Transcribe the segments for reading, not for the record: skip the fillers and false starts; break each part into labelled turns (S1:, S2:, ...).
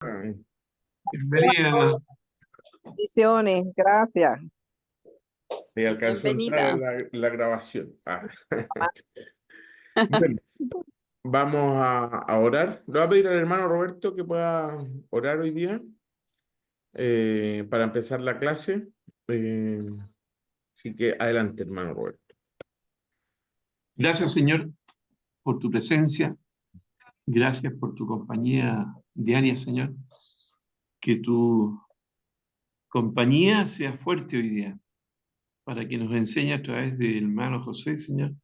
S1: Bienvenida.
S2: Bendiciones, gracias.
S3: Y alcanzó a entrar en
S4: Bienvenida.
S3: la grabación. Bueno, vamos a orar. Le voy a pedir al hermano Roberto que pueda orar hoy día para empezar la clase. Eh, Así que adelante, hermano Roberto.
S1: Gracias, Señor, por tu presencia. Gracias por tu compañía diaria, Señor. Que tu compañía sea fuerte hoy día para que nos enseñe a través del hermano José, Señor.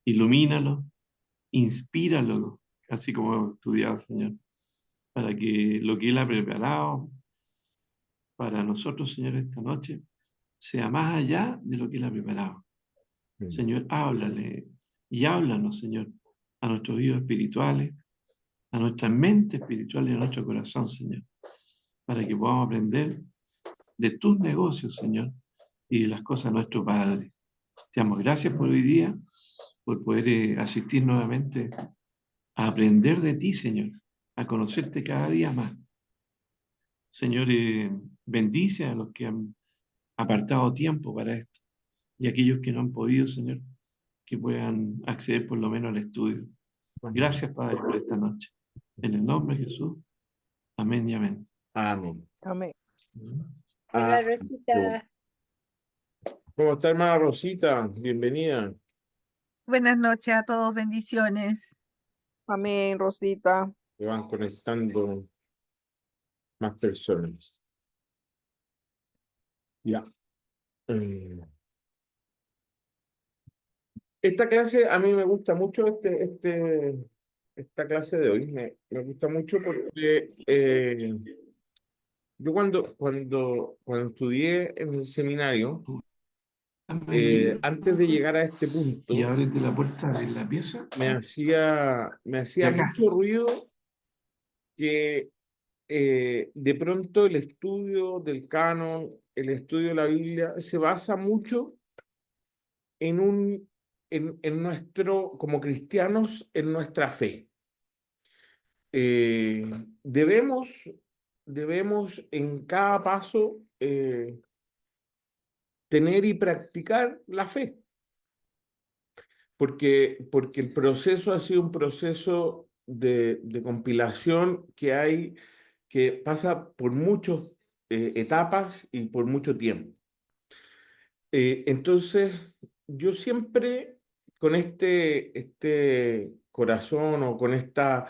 S1: Ilumínalo, inspíralo, así como hemos estudiado, Señor, para que lo que Él ha preparado para nosotros, Señor, esta noche, sea más allá de lo que Él ha preparado. Señor, háblale y háblanos, Señor, a nuestros oídos espirituales, a nuestra mente espiritual y a nuestro corazón, Señor, para que podamos aprender de tus negocios, Señor, y de las cosas de nuestro Padre. Te damos gracias por hoy día, por poder asistir nuevamente a aprender de ti, Señor, a conocerte cada día más. Señor, bendice a los que han apartado tiempo para esto y a aquellos que no han podido, Señor, que puedan acceder por lo menos al estudio. Gracias, Padre, por esta noche. En el nombre de Jesús. Amén y amén.
S3: Amén.
S2: Amén.
S4: Hola,
S3: Ah,
S4: Rosita.
S3: ¿Cómo está, hermana Rosita? Bienvenida.
S5: Buenas noches a todos, bendiciones.
S2: Amén, Rosita.
S3: Se van conectando más personas. Ya. Eh, Esta clase a mí me gusta mucho, esta clase de hoy. Me gusta mucho porque yo cuando estudié en el seminario, antes de llegar a este
S1: Y
S3: punto,
S1: ábrete la puerta de la pieza.
S3: me
S1: De
S3: hacía
S1: acá.
S3: mucho ruido que de pronto el estudio del canon, el estudio de la Biblia, se basa mucho en nuestro, como cristianos, en nuestra fe. Eh, debemos, debemos en cada paso tener y practicar la fe, porque el proceso ha sido un proceso de compilación que pasa por muchas etapas y por mucho tiempo. Entonces, yo siempre con este corazón o con esta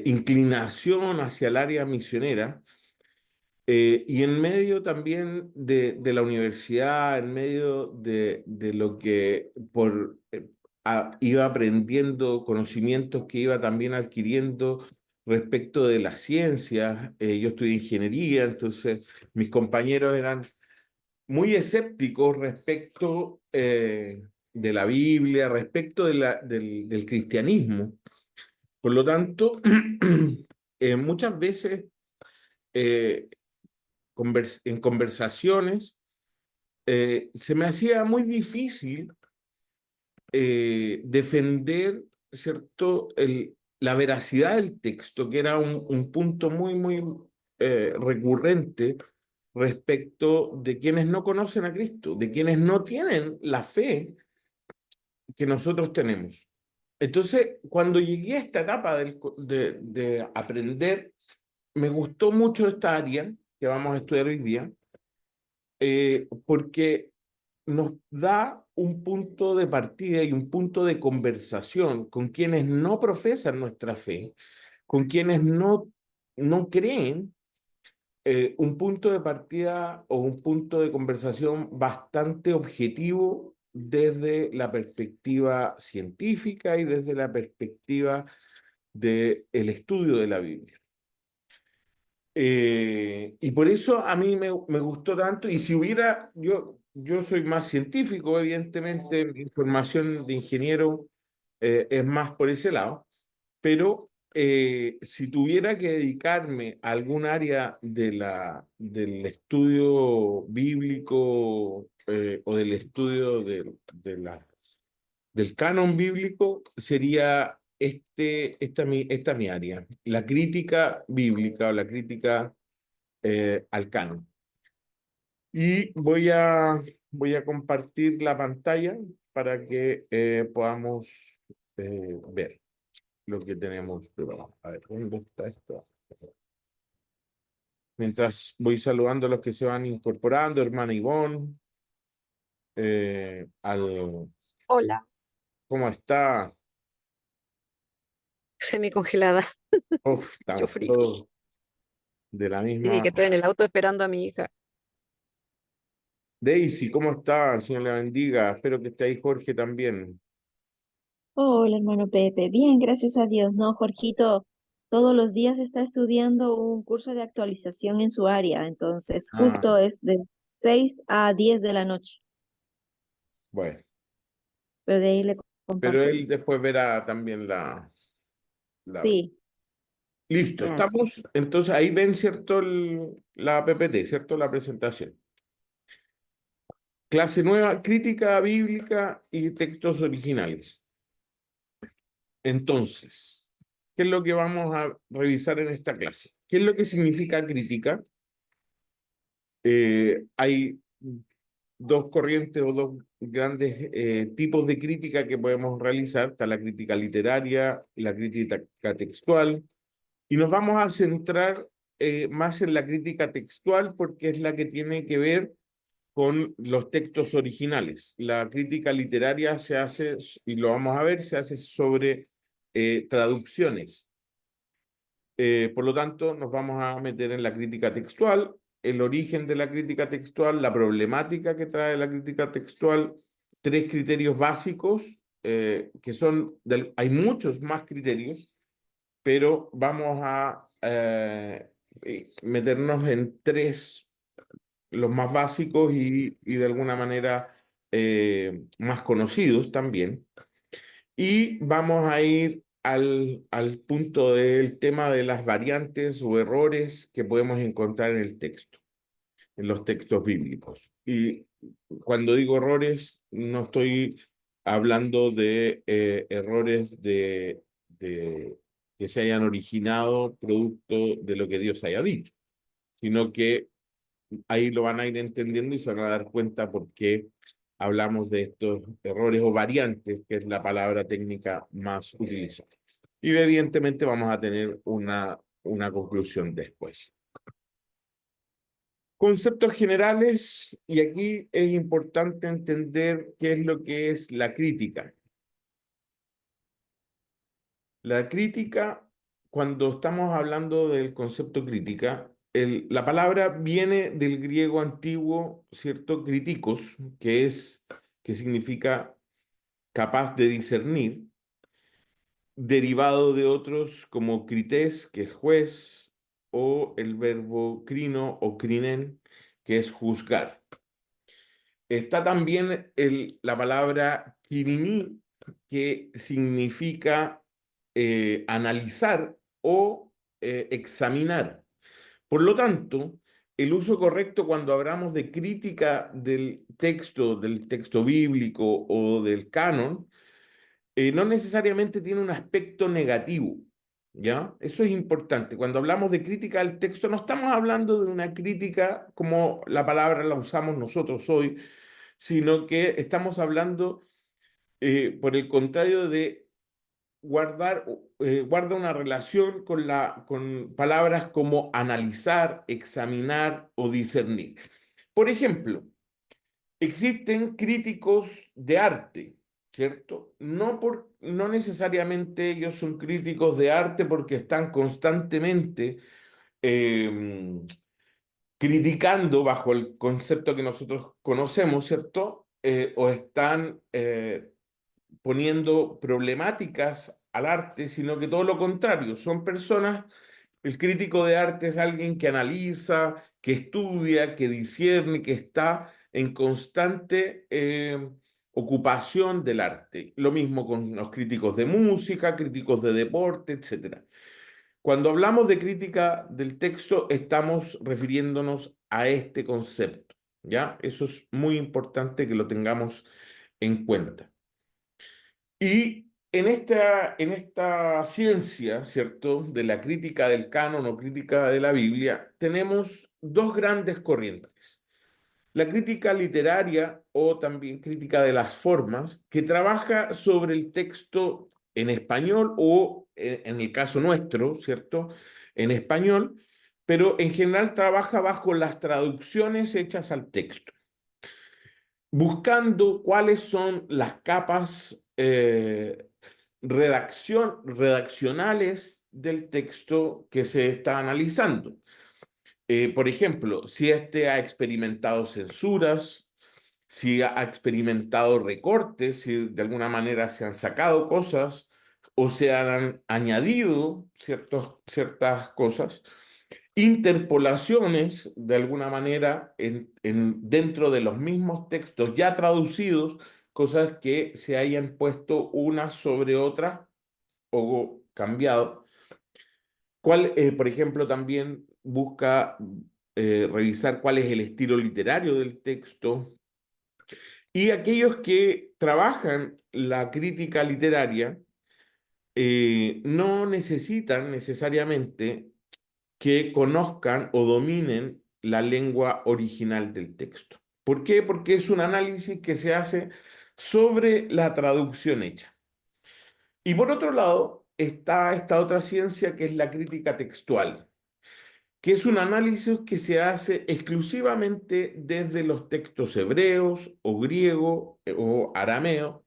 S3: inclinación hacia el área misionera, y en medio también de la universidad, en medio de lo que iba aprendiendo, conocimientos que iba también adquiriendo respecto de las ciencias. Yo estudié ingeniería, entonces mis compañeros eran muy escépticos respecto de la Biblia, respecto del cristianismo. Por lo tanto, muchas veces eh, en conversaciones se me hacía muy difícil defender, ¿cierto?, la veracidad del texto, que era un punto muy recurrente respecto de quienes no conocen a Cristo, de quienes no tienen la fe que nosotros tenemos. Entonces, cuando llegué a esta etapa de aprender, me gustó mucho esta área que vamos a estudiar hoy día, porque nos da un punto de partida y un punto de conversación con quienes no profesan nuestra fe, con quienes no creen, un punto de partida o un punto de conversación bastante objetivo desde la perspectiva científica y desde la perspectiva del estudio de la Biblia. Y por eso a mí me gustó tanto, y si hubiera, yo soy más científico, evidentemente, mi formación de ingeniero es más por ese lado, pero si tuviera que dedicarme a algún área del estudio bíblico o del estudio del canon bíblico, sería esta es mi área, la crítica bíblica o la crítica al canon. Y voy a compartir la pantalla para que podamos ver lo que tenemos preparado. A ver, ¿dónde está esto? Mientras voy saludando a los que se van incorporando, hermana Ivonne,
S4: Hola,
S3: ¿cómo está?
S4: semicongelada,
S3: Uf,
S4: mucho
S3: estamos
S4: frío.
S3: todos de la
S4: Y
S3: misma.
S4: que estoy en el auto esperando a mi hija.
S3: Daisy, ¿cómo está? El Señor le bendiga. Espero que esté ahí Jorge también.
S6: Hola, hermano Pepe. Bien, gracias a Dios. No, Jorgito, todos los días está estudiando un curso de actualización en su área, entonces
S3: Ah,
S6: justo es de 6 a 10 de la noche,
S3: bueno.
S6: pero de ahí le
S3: Pero
S6: comparto.
S3: él después verá también la...
S6: Sí,
S3: Listo,
S6: gracias.
S3: estamos. Entonces ahí ven, ¿cierto? La PPT, ¿cierto? La presentación. Clase nueva, crítica bíblica y textos originales. Entonces, ¿qué es lo que vamos a revisar en esta clase? ¿Qué es lo que significa crítica? Hay dos corrientes o dos grandes tipos de crítica que podemos realizar. Está la crítica literaria y la crítica textual. Y nos vamos a centrar más en la crítica textual porque es la que tiene que ver con los textos originales. La crítica literaria se hace, y lo vamos a ver, se hace sobre traducciones. Por lo tanto, nos vamos a meter en la crítica textual, el origen de la crítica textual, la problemática que trae la crítica textual, tres criterios básicos, que son, hay muchos más criterios, pero vamos a meternos en tres, los más básicos y de alguna manera más conocidos también. Y vamos a ir al punto del tema de las variantes o errores que podemos encontrar en el texto, en los textos bíblicos. Y cuando digo errores, no estoy hablando de errores que se hayan originado producto de lo que Dios haya dicho, sino que ahí lo van a ir entendiendo y se van a dar cuenta por qué hablamos de estos errores o variantes, que es la palabra técnica más utilizada. Y evidentemente vamos a tener una conclusión después. Conceptos generales, y aquí es importante entender qué es lo que es la crítica. La crítica, cuando estamos hablando del concepto crítica, la palabra viene del griego antiguo, ¿cierto? Críticos, que significa capaz de discernir, derivado de otros como crités, que es juez, o el verbo crino o crinen, que es juzgar. Está también la palabra kirini, que significa analizar o examinar. Por lo tanto, el uso correcto cuando hablamos de crítica del texto bíblico o del canon, no necesariamente tiene un aspecto negativo, ¿ya? Eso es importante. Cuando hablamos de crítica al texto, no estamos hablando de una crítica como la palabra la usamos nosotros hoy, sino que estamos hablando, por el contrario, de guarda una relación con palabras como analizar, examinar o discernir. Por ejemplo, existen críticos de arte, ¿cierto? No necesariamente ellos son críticos de arte porque están constantemente eh, criticando bajo el concepto que nosotros conocemos, ¿cierto? O están poniendo problemáticas al arte, sino que todo lo contrario, son personas, el crítico de arte es alguien que analiza, que estudia, que discierne, que está en constante ocupación del arte. Lo mismo con los críticos de música, críticos de deporte, etc. Cuando hablamos de crítica del texto, estamos refiriéndonos a este concepto, ¿ya? Eso es muy importante que lo tengamos en cuenta. Y en esta ciencia, ¿cierto?, de la crítica del canon o crítica de la Biblia, tenemos dos grandes corrientes. La crítica literaria o también crítica de las formas, que trabaja sobre el texto en español o, en el caso nuestro, ¿cierto?, en español, pero en general trabaja bajo las traducciones hechas al texto, buscando cuáles son las capas redaccionales del texto que se está analizando. Por ejemplo, si este ha experimentado censuras, si ha experimentado recortes, si de alguna manera se han sacado cosas o se han añadido ciertas cosas, interpolaciones de alguna manera dentro de los mismos textos ya traducidos, cosas que se hayan puesto unas sobre otras o cambiado. Por ejemplo, también busca revisar cuál es el estilo literario del texto. Y aquellos que trabajan la crítica literaria no necesitan necesariamente que conozcan o dominen la lengua original del texto. ¿Por qué? Porque es un análisis que se hace sobre la traducción hecha. Y por otro lado, está esta otra ciencia que es la crítica textual, que es un análisis que se hace exclusivamente desde los textos hebreos o griego o arameo.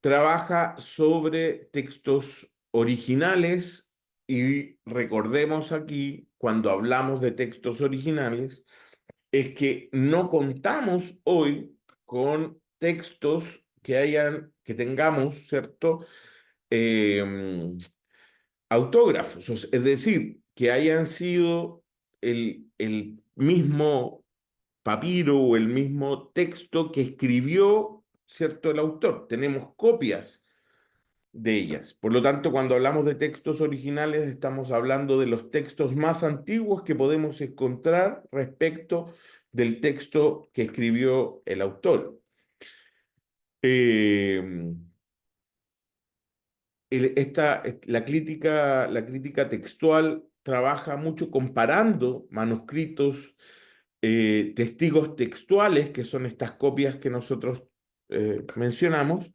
S3: Trabaja sobre textos originales y recordemos aquí, cuando hablamos de textos originales, es que no contamos hoy con textos que tengamos, ¿cierto? Autógrafos, es decir, que hayan sido el mismo papiro o el mismo texto que escribió, ¿cierto?, el autor. Tenemos copias de ellas. Por lo tanto, cuando hablamos de textos originales, estamos hablando de los textos más antiguos que podemos encontrar respecto del texto que escribió el autor. La crítica textual trabaja mucho comparando manuscritos, testigos textuales, que son estas copias que nosotros mencionamos,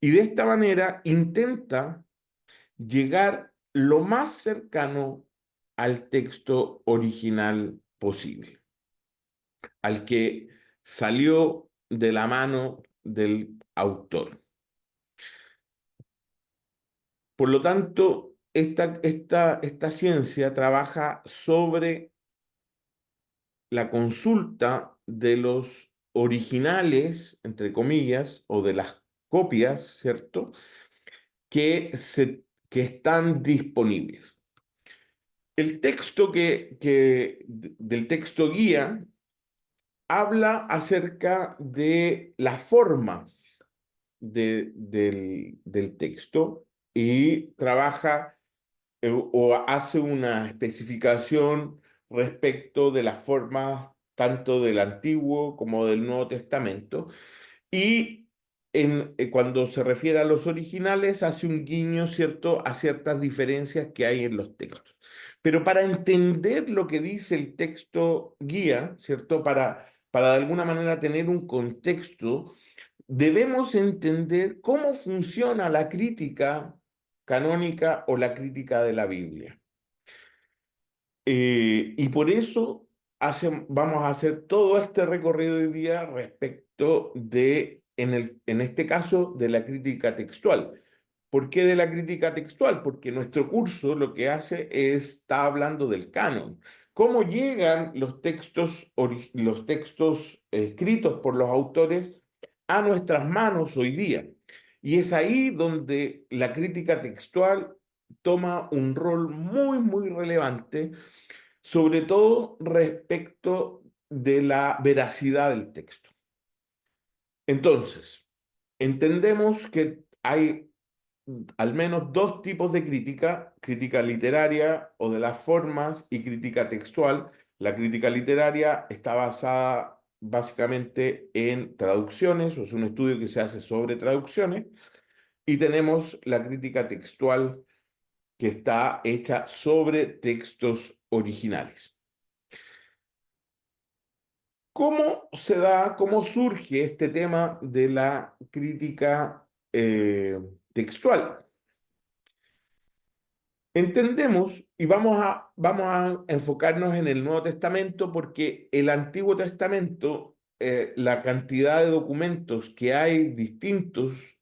S3: y de esta manera intenta llegar lo más cercano al texto original posible, al que salió de la mano del autor. Por lo tanto, esta ciencia trabaja sobre la consulta de los originales, entre comillas, o de las copias, ¿cierto?, que están disponibles. El texto del texto guía habla acerca de las formas del texto y trabaja o hace una especificación respecto de las formas tanto del Antiguo como del Nuevo Testamento. Y cuando se refiere a los originales, hace un guiño, ¿cierto?, a ciertas diferencias que hay en los textos. Pero para entender lo que dice el texto guía, ¿cierto?, para de alguna manera tener un contexto, debemos entender cómo funciona la crítica canónica o la crítica de la Biblia. Y por eso vamos a hacer todo este recorrido hoy día respecto de, en este caso, de la crítica textual. ¿Por qué de la crítica textual? Porque nuestro curso lo que hace está hablando del canon. ¿Cómo llegan los textos escritos por los autores a nuestras manos hoy día? Y es ahí donde la crítica textual toma un rol muy, muy relevante, sobre todo respecto de la veracidad del texto. Entonces, entendemos que hay al menos dos tipos de crítica: crítica literaria o de las formas y crítica textual. La crítica literaria está basada básicamente en traducciones, o es un estudio que se hace sobre traducciones. y tenemos la crítica textual que está hecha sobre textos originales. ¿Cómo se da, cómo surge este tema de la crítica textual? Entendemos y vamos a enfocarnos en el Nuevo Testamento porque el Antiguo Testamento, la cantidad de documentos que hay distintos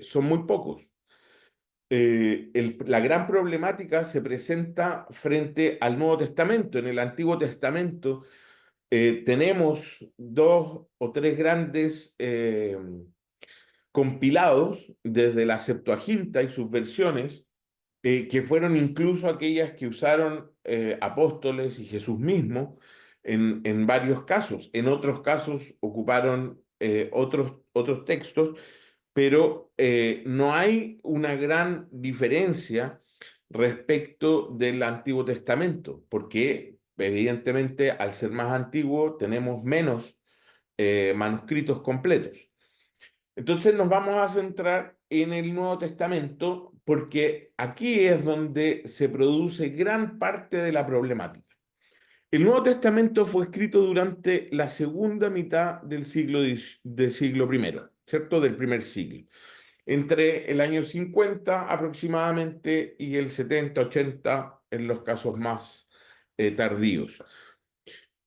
S3: son muy pocos. La gran problemática se presenta frente al Nuevo Testamento. En el Antiguo Testamento tenemos 2 o 3 grandes compilados desde la Septuaginta y sus versiones, que fueron incluso aquellas que usaron apóstoles y Jesús mismo en varios casos. En otros casos ocuparon otros textos, pero no hay una gran diferencia respecto del Antiguo Testamento, porque evidentemente al ser más antiguo tenemos menos manuscritos completos. Entonces nos vamos a centrar en el Nuevo Testamento porque aquí es donde se produce gran parte de la problemática. El Nuevo Testamento fue escrito durante la segunda mitad del siglo I, ¿cierto? Del primer siglo, entre el año 50 aproximadamente y el 70, 80 en los casos más tardíos.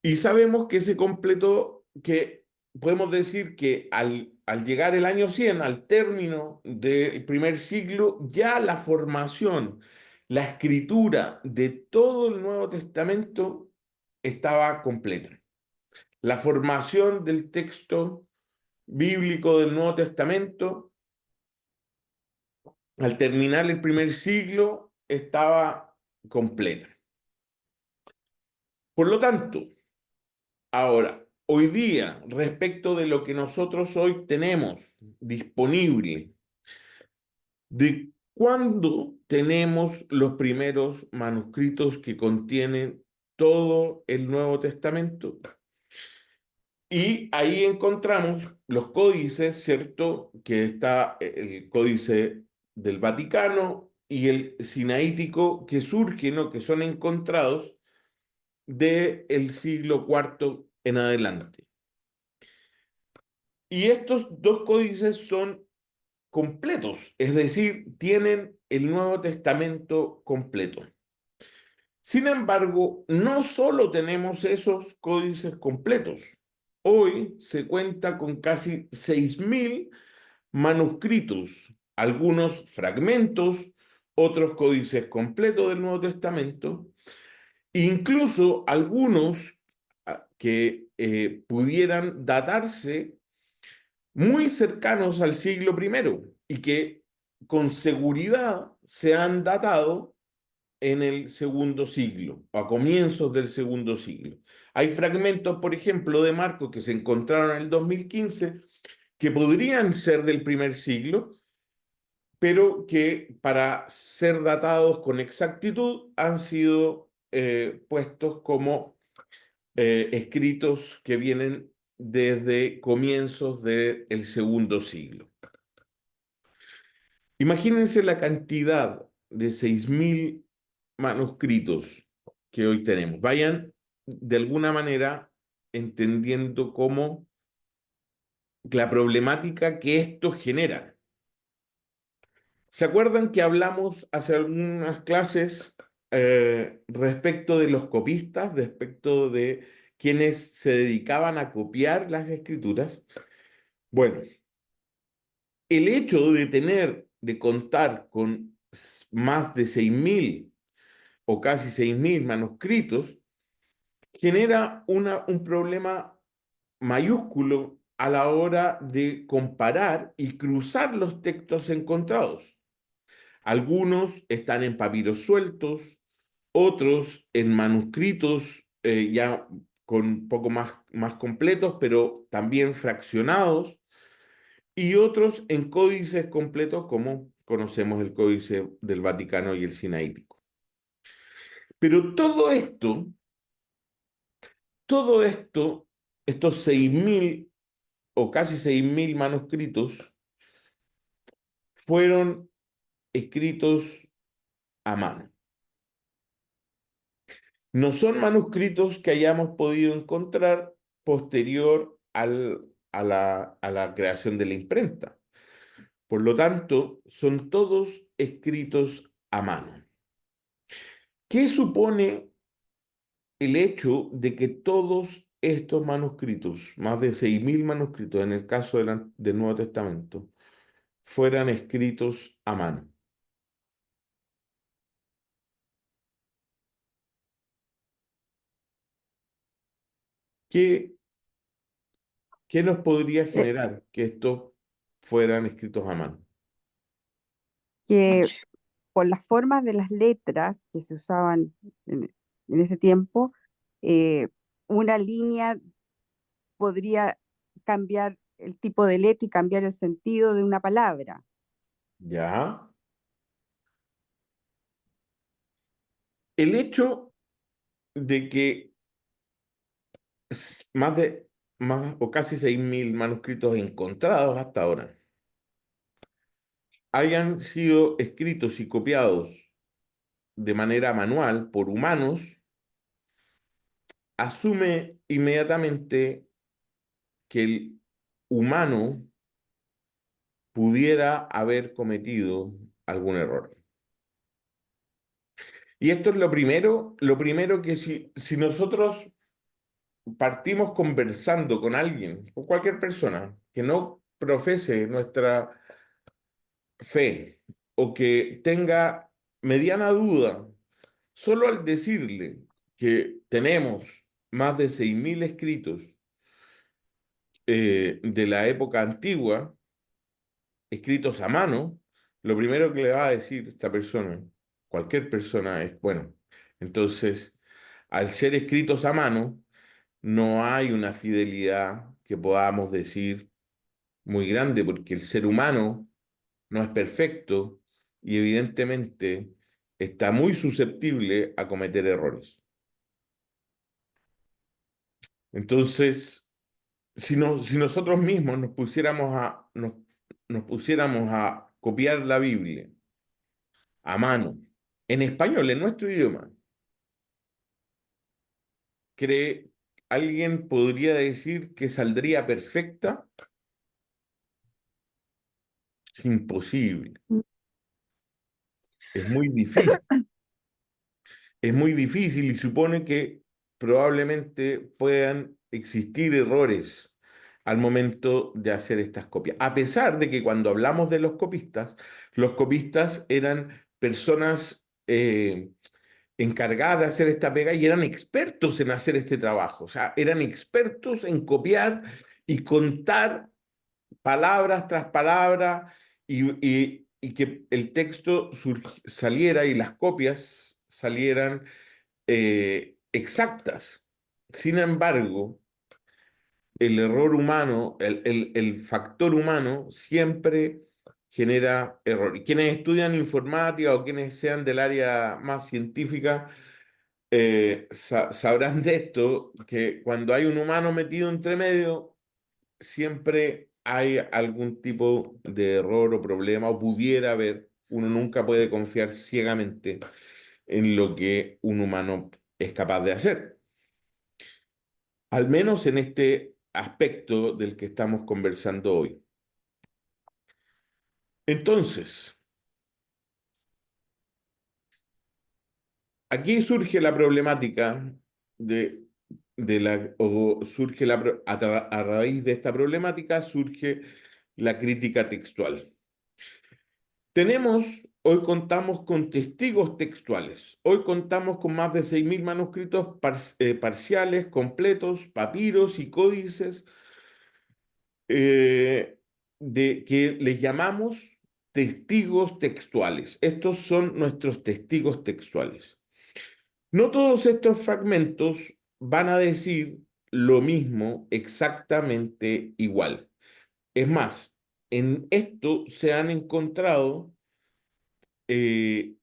S3: Y sabemos que se completó, que podemos decir que al llegar el año 100, al término del primer siglo, ya la formación, la escritura de todo el Nuevo Testamento estaba completa. La formación del texto bíblico del Nuevo Testamento, al terminar el primer siglo, estaba completa. Por lo tanto, ahora, hoy día, respecto de lo que nosotros hoy tenemos disponible, de cuándo tenemos los primeros manuscritos que contienen todo el Nuevo Testamento. Y ahí encontramos los códices, ¿cierto? Que está el códice del Vaticano y el sinaítico que surgen, ¿no? Que son encontrados del siglo IV en adelante. Y estos 2 códices son completos, es decir, tienen el Nuevo Testamento completo. Sin embargo, no solo tenemos esos códices completos. Hoy se cuenta con casi 6.000 manuscritos, algunos fragmentos, otros códices completos del Nuevo Testamento, incluso algunos que pudieran datarse muy cercanos al siglo I y que con seguridad se han datado en el segundo siglo o a comienzos del segundo siglo. Hay fragmentos, por ejemplo, de Marcos que se encontraron en el 2015 que podrían ser del primer siglo, pero que para ser datados con exactitud han sido puestos como escritos que vienen desde comienzos del segundo siglo. Imagínense la cantidad de 6.000 manuscritos que hoy tenemos. Vayan de alguna manera entendiendo cómo la problemática que esto genera. ¿Se acuerdan que hablamos hace algunas clases respecto de los copistas, respecto de quienes se dedicaban a copiar las escrituras? Bueno, el hecho de contar con más de 6.000 o casi 6.000 manuscritos genera un problema mayúsculo a la hora de comparar y cruzar los textos encontrados. Algunos están en papiros sueltos, otros en manuscritos ya con un poco más completos, pero también fraccionados, y otros en códices completos como conocemos el Códice del Vaticano y el Sinaítico. Pero todo esto, estos 6.000 o casi 6.000 manuscritos, fueron escritos a mano. No son manuscritos que hayamos podido encontrar posterior a la creación de la imprenta. Por lo tanto, son todos escritos a mano. ¿Qué supone el hecho de que todos estos manuscritos, más de 6.000 manuscritos en el caso del Nuevo Testamento, fueran escritos a mano? ¿Qué, qué nos podría
S4: Eh,
S3: generar que estos fueran escritos a mano?
S4: que por las formas de las letras que se usaban en ese tiempo, eh, una línea podría cambiar el tipo de letra y cambiar el sentido de una palabra.
S3: ¿Ya? El hecho de que más o casi 6.000 manuscritos encontrados hasta ahora hayan sido escritos y copiados de manera manual por humanos, asume inmediatamente que el humano pudiera haber cometido algún error. Y esto es lo primero que si nosotros partimos conversando con alguien, con cualquier persona que no profese nuestra fe o que tenga mediana duda, solo al decirle que tenemos más de 6.000 escritos de la época antigua, escritos a mano, lo primero que le va a decir esta persona, cualquier persona, es, bueno, entonces, al ser escritos a mano, no hay una fidelidad que podamos decir muy grande, porque el ser humano no es perfecto y evidentemente está muy susceptible a cometer errores. Entonces, si nosotros mismos nos pusiéramos a copiar la Biblia a mano, en español, en nuestro idioma, ¿cree alguien podría decir que saldría perfecta? Es imposible, es muy difícil. Es muy difícil y supone que probablemente puedan existir errores al momento de hacer estas copias. A pesar de que cuando hablamos de los copistas eran personas encargadas de hacer esta pega y eran expertos en hacer este trabajo. O sea, eran expertos en copiar y contar palabras tras palabra y que el texto saliera y las copias salieran exactas. Sin embargo, el error humano, el factor humano siempre genera error. Y quienes estudian informática o quienes sean del área más científica sabrán de esto, que cuando hay un humano metido entre medio, siempre hay algún tipo de error o problema, o pudiera haber. Uno nunca puede confiar ciegamente en lo que un humano es capaz de hacer. Al menos en este aspecto del que estamos conversando hoy. Entonces, aquí surge la problemática o surge a raíz de esta problemática surge la crítica textual. Hoy contamos con testigos textuales. Hoy contamos con más de 6.000 manuscritos parciales, completos, papiros y códices que les llamamos testigos textuales. Estos son nuestros testigos textuales. No todos estos fragmentos van a decir lo mismo exactamente igual. Es más, en esto se han encontrado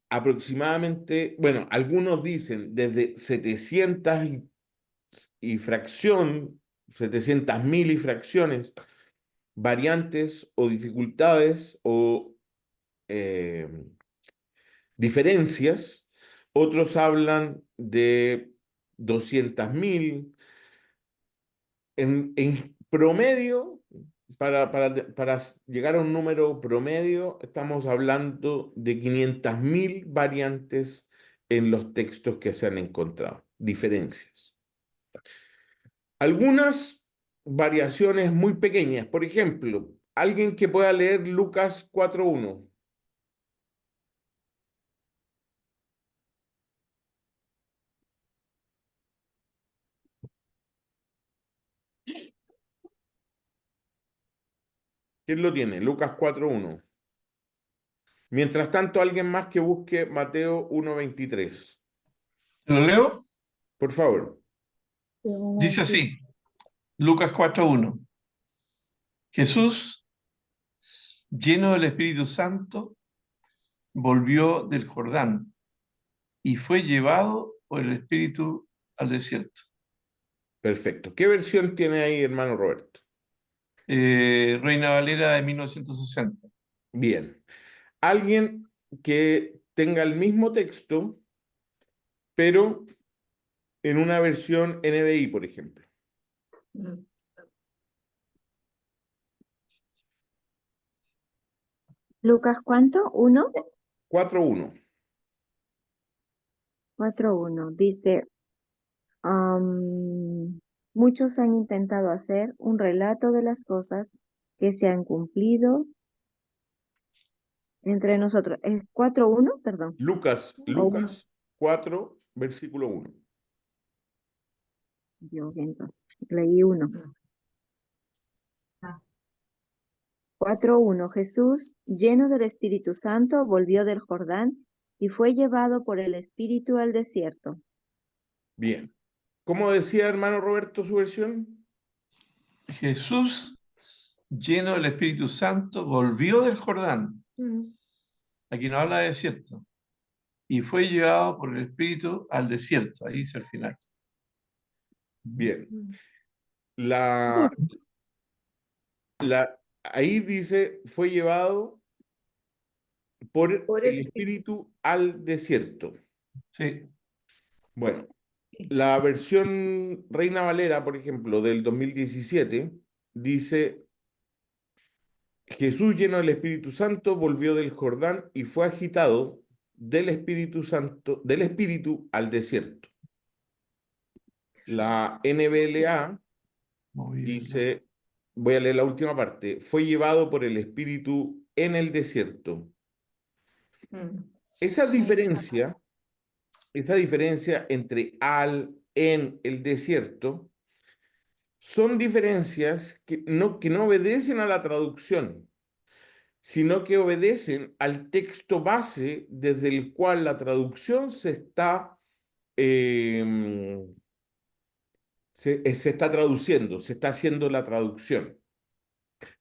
S3: aproximadamente, bueno, algunos dicen desde 700 y fracción, 700.000 y fracciones, variantes o dificultades o diferencias, otros hablan de 200.000. En promedio, para llegar a un número promedio, estamos hablando de 500.000 variantes en los textos que se han encontrado, diferencias. Algunas variaciones muy pequeñas, por ejemplo, alguien que pueda leer Lucas 4:1. ¿Quién lo tiene? Lucas 4:1. Mientras tanto, alguien más que busque Mateo 1:23.
S1: ¿Lo leo?
S3: Por favor.
S1: Dice así, Lucas 4:1. Jesús, lleno del Espíritu Santo, volvió del Jordán y fue llevado por el Espíritu al desierto.
S3: Perfecto. ¿Qué versión tiene ahí, hermano Roberto?
S1: Reina Valera de 1960.
S3: Bien. Alguien que tenga el mismo texto, pero en una versión NBI, por ejemplo.
S6: Lucas, ¿cuánto? 1,
S3: 4:1.
S6: 4:1. Dice, muchos han intentado hacer un relato de las cosas que se han cumplido entre nosotros. ¿Es 4:1? Perdón.
S3: Lucas
S6: O 1.
S3: 4, versículo 1.
S6: Yo, entonces, leí 1. 4:1. Jesús, lleno del Espíritu Santo, volvió del Jordán y fue llevado por el Espíritu al desierto.
S3: Bien. ¿Cómo decía, hermano Roberto, su versión?
S1: Jesús, lleno del Espíritu Santo, volvió del Jordán. Aquí no habla de desierto. Y fue llevado por el Espíritu al desierto. Ahí dice al final.
S3: Bien. Ahí dice, fue llevado por el Espíritu al desierto.
S1: Sí.
S3: Bueno, la versión Reina Valera, por ejemplo, del 2017, dice, Jesús lleno del Espíritu Santo volvió del Jordán y fue agitado del Espíritu Santo, del Espíritu al desierto. La NBLA dice, voy a leer la última parte, fue llevado por el Espíritu en el desierto. Esa diferencia entre al, en, el desierto, son diferencias que no obedecen a la traducción, sino que obedecen al texto base desde el cual la traducción se está traduciendo, se está haciendo la traducción.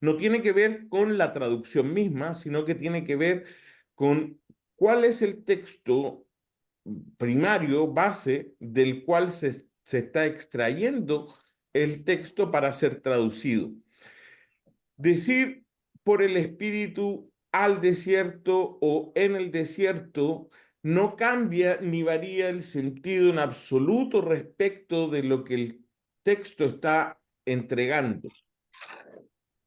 S3: No tiene que ver con la traducción misma, sino que tiene que ver con cuál es el texto primario, base, del cual se está extrayendo el texto para ser traducido. Decir por el Espíritu al desierto o en el desierto no cambia ni varía el sentido en absoluto respecto de lo que el texto está entregando.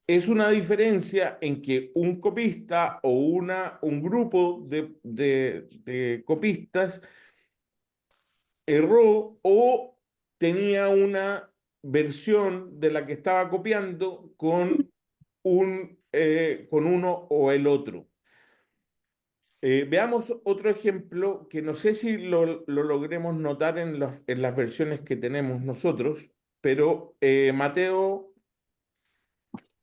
S3: Es una diferencia en que un copista o un grupo de copistas erró o tenía una versión de la que estaba copiando con uno o el otro. Veamos otro ejemplo que no sé si lo logremos notar en las versiones que tenemos nosotros, pero Mateo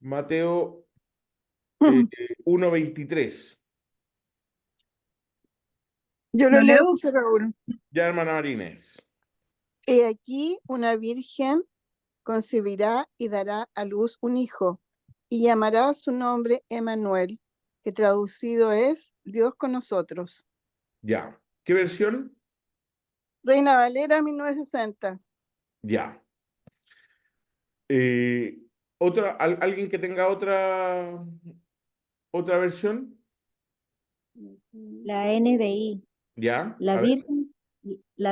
S3: 1:23.
S4: Yo
S5: ¿Lo
S4: lo leo,
S5: leo?
S4: José Raúl.
S3: Ya, hermana Marínez.
S4: He aquí una virgen concebirá y dará a luz un hijo, y llamará su nombre Emmanuel, que traducido es Dios con nosotros.
S3: Ya. ¿Qué versión?
S4: Reina Valera, 1960.
S3: Ya. ¿Alguien que tenga otra versión?
S6: La NBI.
S3: ¿Ya?
S6: La
S3: A ver.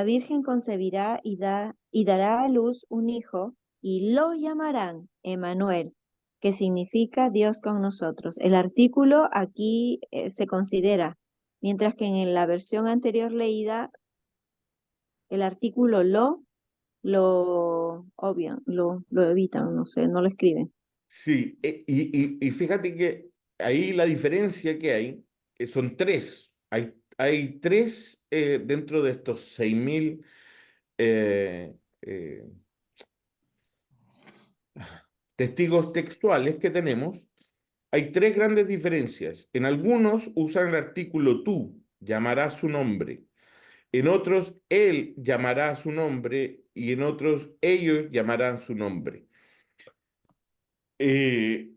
S6: Virgen concebirá y dará a luz un hijo y lo llamarán Emanuel, que significa Dios con nosotros. El artículo aquí se considera, mientras que en la versión anterior leída, el artículo lo obvian, lo evitan, no sé, no lo escriben.
S3: Sí, y fíjate que ahí la diferencia que hay son tres. Hay tres dentro de estos 6.000 eh, eh, testigos textuales que tenemos. Hay tres grandes diferencias. En algunos usan el artículo tú, llamará su nombre. En otros, él llamará su nombre y en otros, ellos llamarán su nombre. Eh,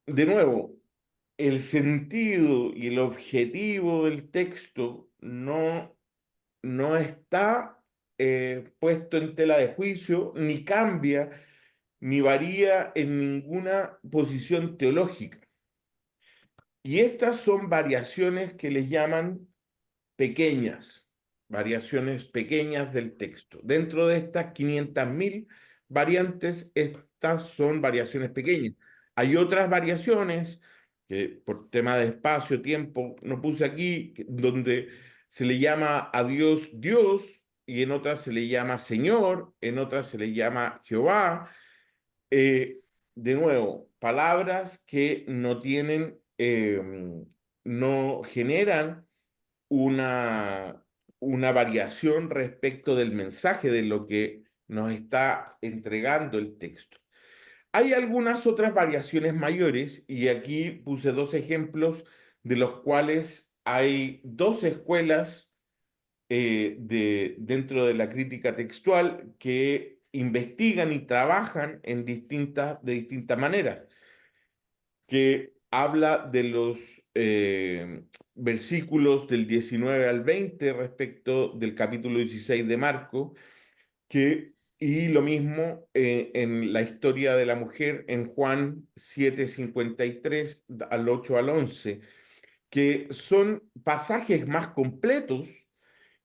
S3: de nuevo, el sentido y el objetivo del texto no está puesto en tela de juicio, ni cambia, ni varía en ninguna posición teológica. Y estas son variaciones que les llaman pequeñas, variaciones pequeñas del texto. Dentro de estas 500.000 variantes, estas son variaciones pequeñas. Hay otras variaciones que por tema de espacio, tiempo, no puse aquí, donde se le llama a Dios Dios y en otras se le llama Señor, en otras se le llama Jehová. De nuevo, palabras que no tienen, no generan una, una variación respecto del mensaje de lo que nos está entregando el texto. Hay algunas otras variaciones mayores y aquí puse dos ejemplos de los cuales hay dos escuelas dentro de la crítica textual que investigan y trabajan de distintas maneras, que habla de los versículos del 19 al 20 respecto del capítulo 16 de Marco, y lo mismo en la historia de la mujer en Juan 7:53 al 8 al 11, que son pasajes más completos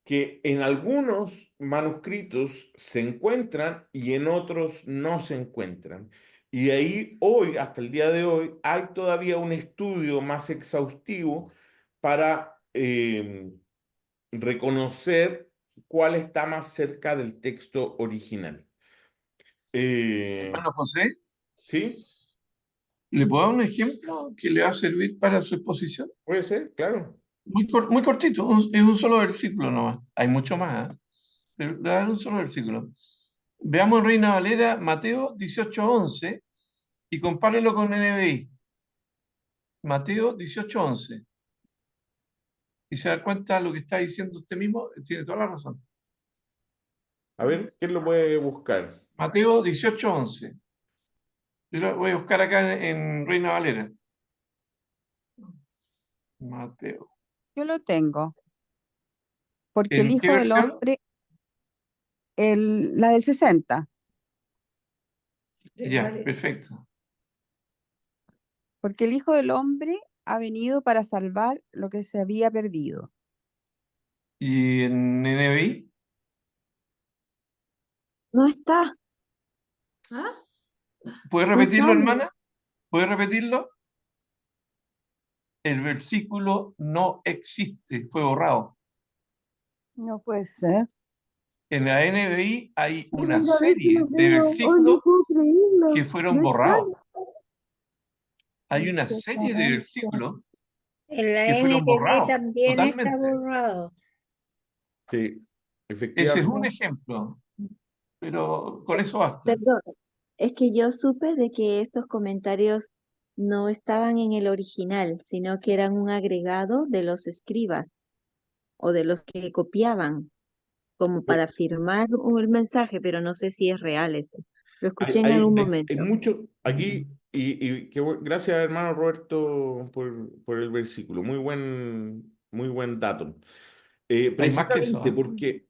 S3: que en algunos manuscritos se encuentran y en otros no se encuentran. Y ahí hoy, hasta el día de hoy, hay todavía un estudio más exhaustivo para reconocer cuál está más cerca del texto original.
S1: Hermano José,
S3: ¿Sí?
S1: ¿le puedo dar un ejemplo que le va a servir para su exposición?
S3: Puede ser, claro.
S1: Muy cortito, es un solo versículo nomás. Hay mucho más, ¿eh? Pero le voy a dar un solo versículo. Veamos en Reina Valera Mateo 18:11 y compárelo con NBI. Mateo 18:11. Y se da cuenta de lo que está diciendo usted mismo, tiene toda la razón.
S3: A ver, ¿quién lo puede buscar?
S1: Mateo 18:11. Yo lo voy a buscar acá en Reina Valera. Mateo.
S4: Yo lo tengo, porque el
S1: ¿En qué
S4: Hijo del
S1: versión?
S4: Hombre, la del 60,
S1: Ya, perfecto.
S4: porque el Hijo del Hombre ha venido para salvar lo que se había perdido.
S1: ¿Y en NBI?
S6: No está,
S1: ¿Puede
S6: no
S1: repetirlo,
S6: sale.
S1: hermana? ¿Puede repetirlo? El versículo no existe, fue borrado.
S4: No puede ser.
S1: En la NBI hay una
S6: Primera vez que
S1: serie
S6: lo
S1: de
S6: veo, hoy no
S1: versículos
S6: puedo creerlo.
S1: que fueron
S6: No está.
S1: borrados. Hay una
S4: Qué
S1: serie de
S4: carencia.
S1: versículos
S7: En la
S1: que fueron
S7: NBB
S1: borrados
S7: también está
S1: totalmente.
S7: borrado.
S3: Sí,
S1: Ese es un
S3: efectivamente.
S1: ejemplo, pero con eso basta.
S6: Perdón, es que yo supe de que estos comentarios no estaban en el original, sino que eran un agregado de los escribas o de los que copiaban, como para firmar el mensaje, pero no sé si es real eso. Lo escuché en algún
S3: Hay
S6: momento.
S3: mucho aquí, gracias hermano Roberto por el versículo, muy buen dato.
S1: Hay más que eso,
S3: Precisamente
S1: ¿eh?
S3: porque,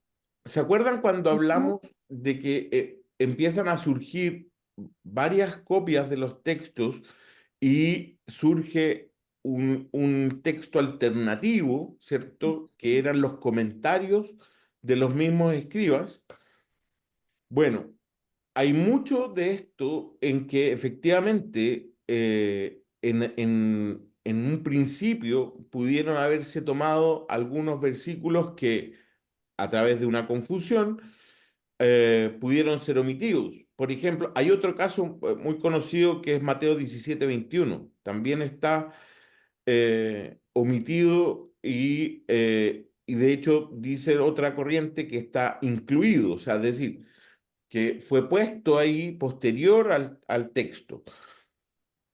S3: ¿se acuerdan cuando
S6: Ujú.
S3: hablamos de que empiezan a surgir varias copias de los textos y surge un texto alternativo, ¿cierto? Que eran los comentarios de los mismos escribas. Bueno, hay mucho de esto en que efectivamente en un principio pudieron haberse tomado algunos versículos que a través de una confusión pudieron ser omitidos. Por ejemplo, hay otro caso muy conocido que es Mateo 17:21. También está omitido y de hecho dice otra corriente que está incluido, o sea, es decir, que fue puesto ahí posterior al texto.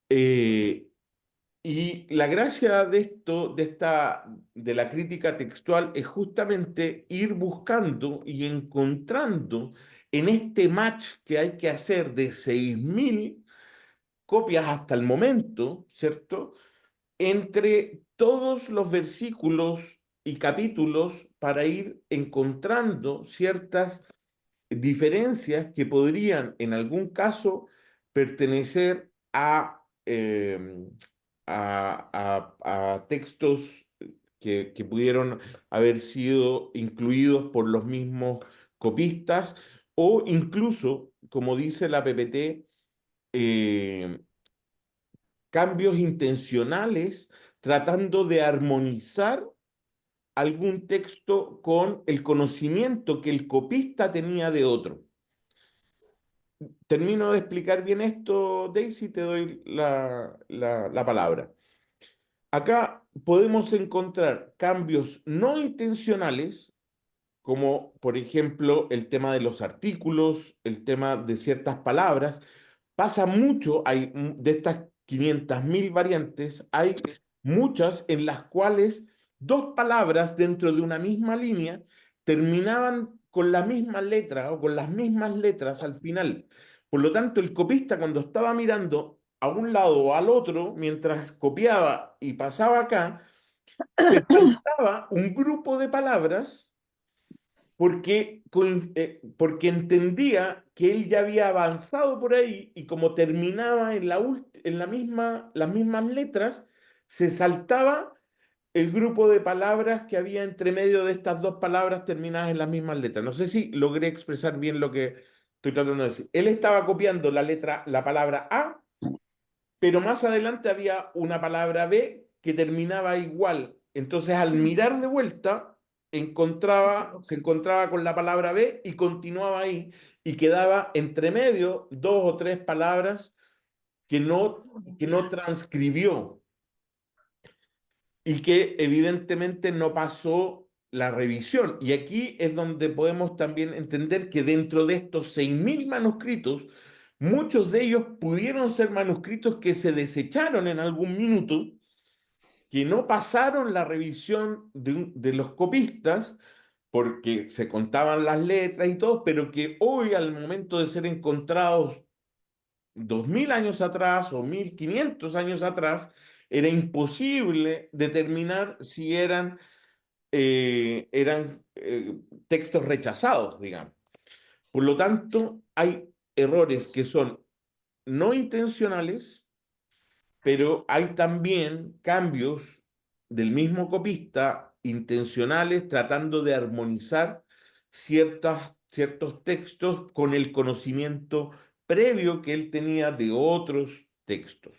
S3: Y la gracia de esto, de la crítica textual, es justamente ir buscando y encontrando en este match que hay que hacer de 6.000 copias hasta el momento, ¿cierto? Entre todos los versículos y capítulos para ir encontrando ciertas diferencias que podrían en algún caso pertenecer a textos que pudieron haber sido incluidos por los mismos copistas o incluso, como dice la PPT, cambios intencionales tratando de armonizar algún texto con el conocimiento que el copista tenía de otro. Termino de explicar bien esto, Daisy, te doy la palabra. Acá podemos encontrar cambios no intencionales, como por ejemplo el tema de los artículos, el tema de ciertas palabras. Pasa mucho, hay de estas 500.000 variantes, hay muchas en las cuales dos palabras dentro de una misma línea terminaban con la misma letra o con las mismas letras al final. Por lo tanto, el copista cuando estaba mirando a un lado o al otro, mientras copiaba y pasaba acá, se saltaba un grupo de palabras porque entendía que él ya había avanzado por ahí y como terminaba en las mismas letras, se saltaba el grupo de palabras que había entre medio de estas dos palabras terminadas en las mismas letras. No sé si logré expresar bien lo que estoy tratando de decir. Él estaba copiando la palabra A, pero más adelante había una palabra B que terminaba igual. Entonces, al mirar de vuelta, se encontraba con la palabra B y continuaba ahí y quedaba entre medio dos o tres palabras que no transcribió y que evidentemente no pasó la revisión. Y aquí es donde podemos también entender que dentro de estos 6.000 manuscritos, muchos de ellos pudieron ser manuscritos que se desecharon en algún minuto, que no pasaron la revisión de los copistas, porque se contaban las letras y todo, pero que hoy al momento de ser encontrados 2.000 años atrás o 1.500 años atrás, era imposible determinar si eran textos rechazados, digamos. Por lo tanto, hay errores que son no intencionales, pero hay también cambios del mismo copista intencionales tratando de armonizar ciertos textos con el conocimiento previo que él tenía de otros textos.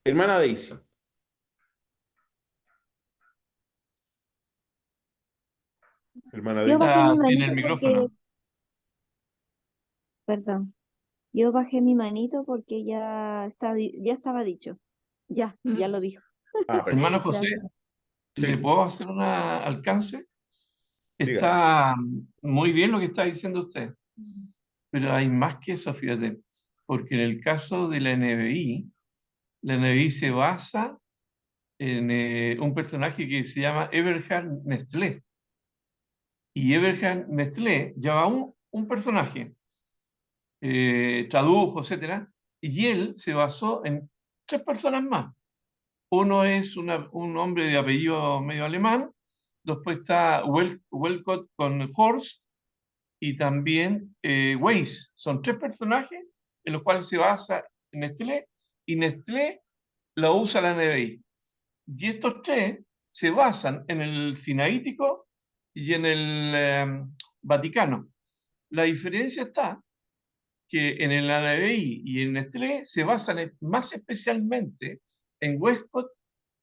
S3: Hermana Daisy. Hermana
S6: Yo
S3: Daisy.
S6: bajé mi
S1: Está sin el
S6: manito
S1: micrófono.
S6: perdón, yo bajé mi manito porque ya estaba dicho. Ya lo dijo.
S1: Hermano
S3: Perfecto.
S1: José,
S6: Gracias.
S1: ¿le
S3: Sí,
S1: puedo hacer un alcance?
S3: diga.
S1: Está muy bien lo que está diciendo usted, pero hay más que eso, fíjate, porque en el caso de la NBI se basa en un personaje que se llama Eberhard Nestlé. Y Eberhard Nestlé lleva un personaje, tradujo, etcétera, y él se basó en tres personas más. Uno es un hombre de apellido medio alemán, después está Welcott con Horst, y también Weiss. Son tres personajes en los cuales se basa Nestlé, y Nestlé lo usa la NBI. Y estos tres se basan en el Sinaítico y en el Vaticano. La diferencia está que en el NBI y en Nestlé se basan más especialmente en Westcott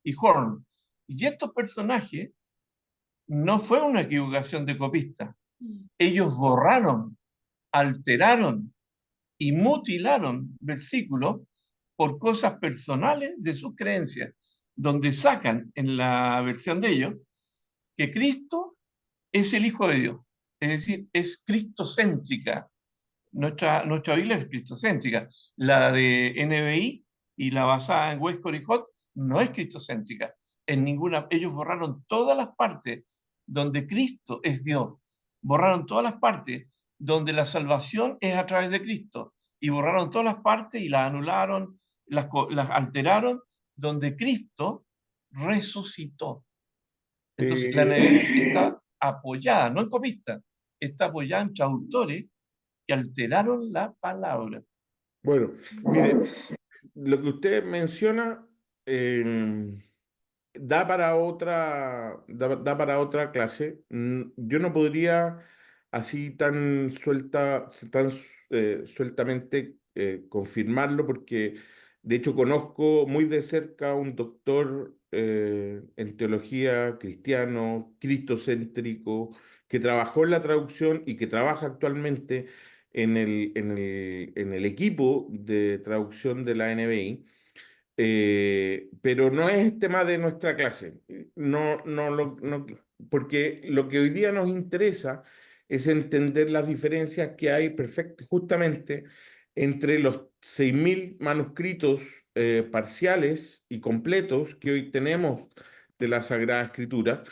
S1: y Horn. Y estos personajes no fue una equivocación de copista. Ellos borraron, alteraron y mutilaron versículos por cosas personales de sus creencias, donde sacan en la versión de ellos que Cristo es el Hijo de Dios, es decir, es cristocéntrica. Nuestra Biblia es cristocéntrica. La de NBI y la basada en Westcott y Hort no es cristocéntrica. En ninguna, ellos borraron todas las partes donde Cristo es Dios. Borraron todas las partes donde la salvación es a través de Cristo. Y borraron todas las partes y las anularon, las alteraron, donde Cristo resucitó. Entonces, la NBI está apoyada, no en copistas, está apoyada en traductores que alteraron la palabra.
S3: Bueno, mire, lo que usted menciona da para otra clase. Yo no podría así tan sueltamente confirmarlo porque de hecho conozco muy de cerca a un doctor en teología cristiano, cristocéntrico, que trabajó en la traducción y que trabaja actualmente en el equipo de traducción de la NBI. Pero no es tema de nuestra clase. No, porque lo que hoy día nos interesa es entender las diferencias que hay justamente entre los 6.000 manuscritos parciales y completos que hoy tenemos de la Sagrada Escritura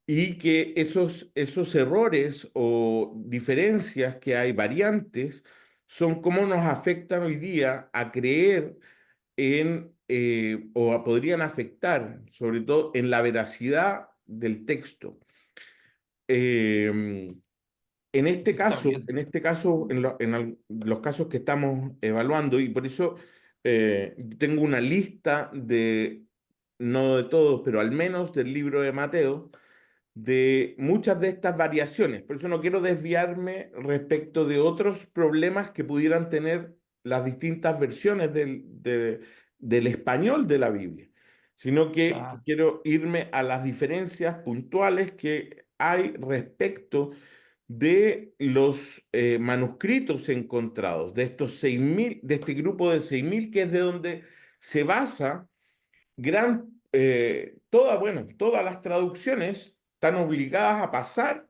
S3: y que esos errores o diferencias que hay, variantes, son cómo nos afectan hoy día a creer podrían afectar, sobre todo, en la veracidad del texto. Eh, en este caso, los casos que estamos evaluando, y por eso tengo una lista no de todos, pero al menos del libro de Mateo, de muchas de estas variaciones. Por eso no quiero desviarme respecto de otros problemas que pudieran tener las distintas versiones del español de la Biblia, sino que quiero irme a las diferencias puntuales que hay respecto de los manuscritos encontrados, de estos 6.000, de este grupo de 6.000, que es de donde se basa todas las traducciones están obligadas a pasar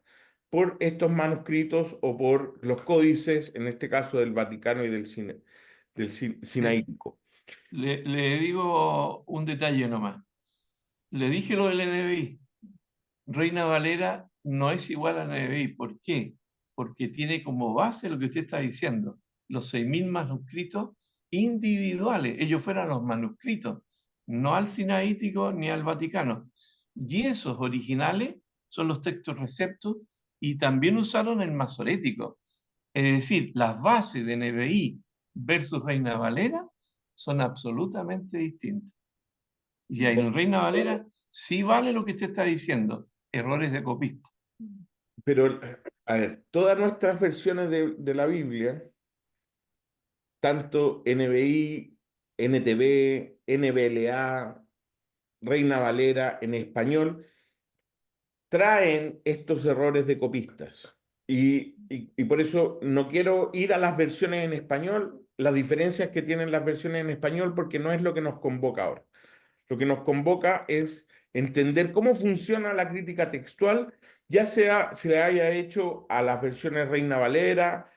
S3: por estos manuscritos o por los códices, en este caso del Vaticano y del Sinaítico.
S1: Le digo un detalle nomás. Le dije lo del NBI. Reina Valera no es igual a NBI. ¿Por qué? Porque tiene como base lo que usted está diciendo, los 6.000 manuscritos individuales. Ellos fueron los manuscritos, no al Sinaítico ni al Vaticano. Y esos originales son los textos receptos y también usaron el masorético. Es decir, las bases de NBI versus Reina Valera son absolutamente distintas. Y ahí en Reina Valera sí vale lo que usted está diciendo, errores de copista.
S3: Pero, a ver, todas nuestras versiones de la Biblia, tanto NBI, NTV, NBLA, Reina Valera en español, traen estos errores de copistas. Y por eso no quiero ir a las versiones en español, las diferencias que tienen las versiones en español, porque no es lo que nos convoca ahora. Lo que nos convoca es entender cómo funciona la crítica textual, ya sea se le haya hecho a las versiones Reina Valera,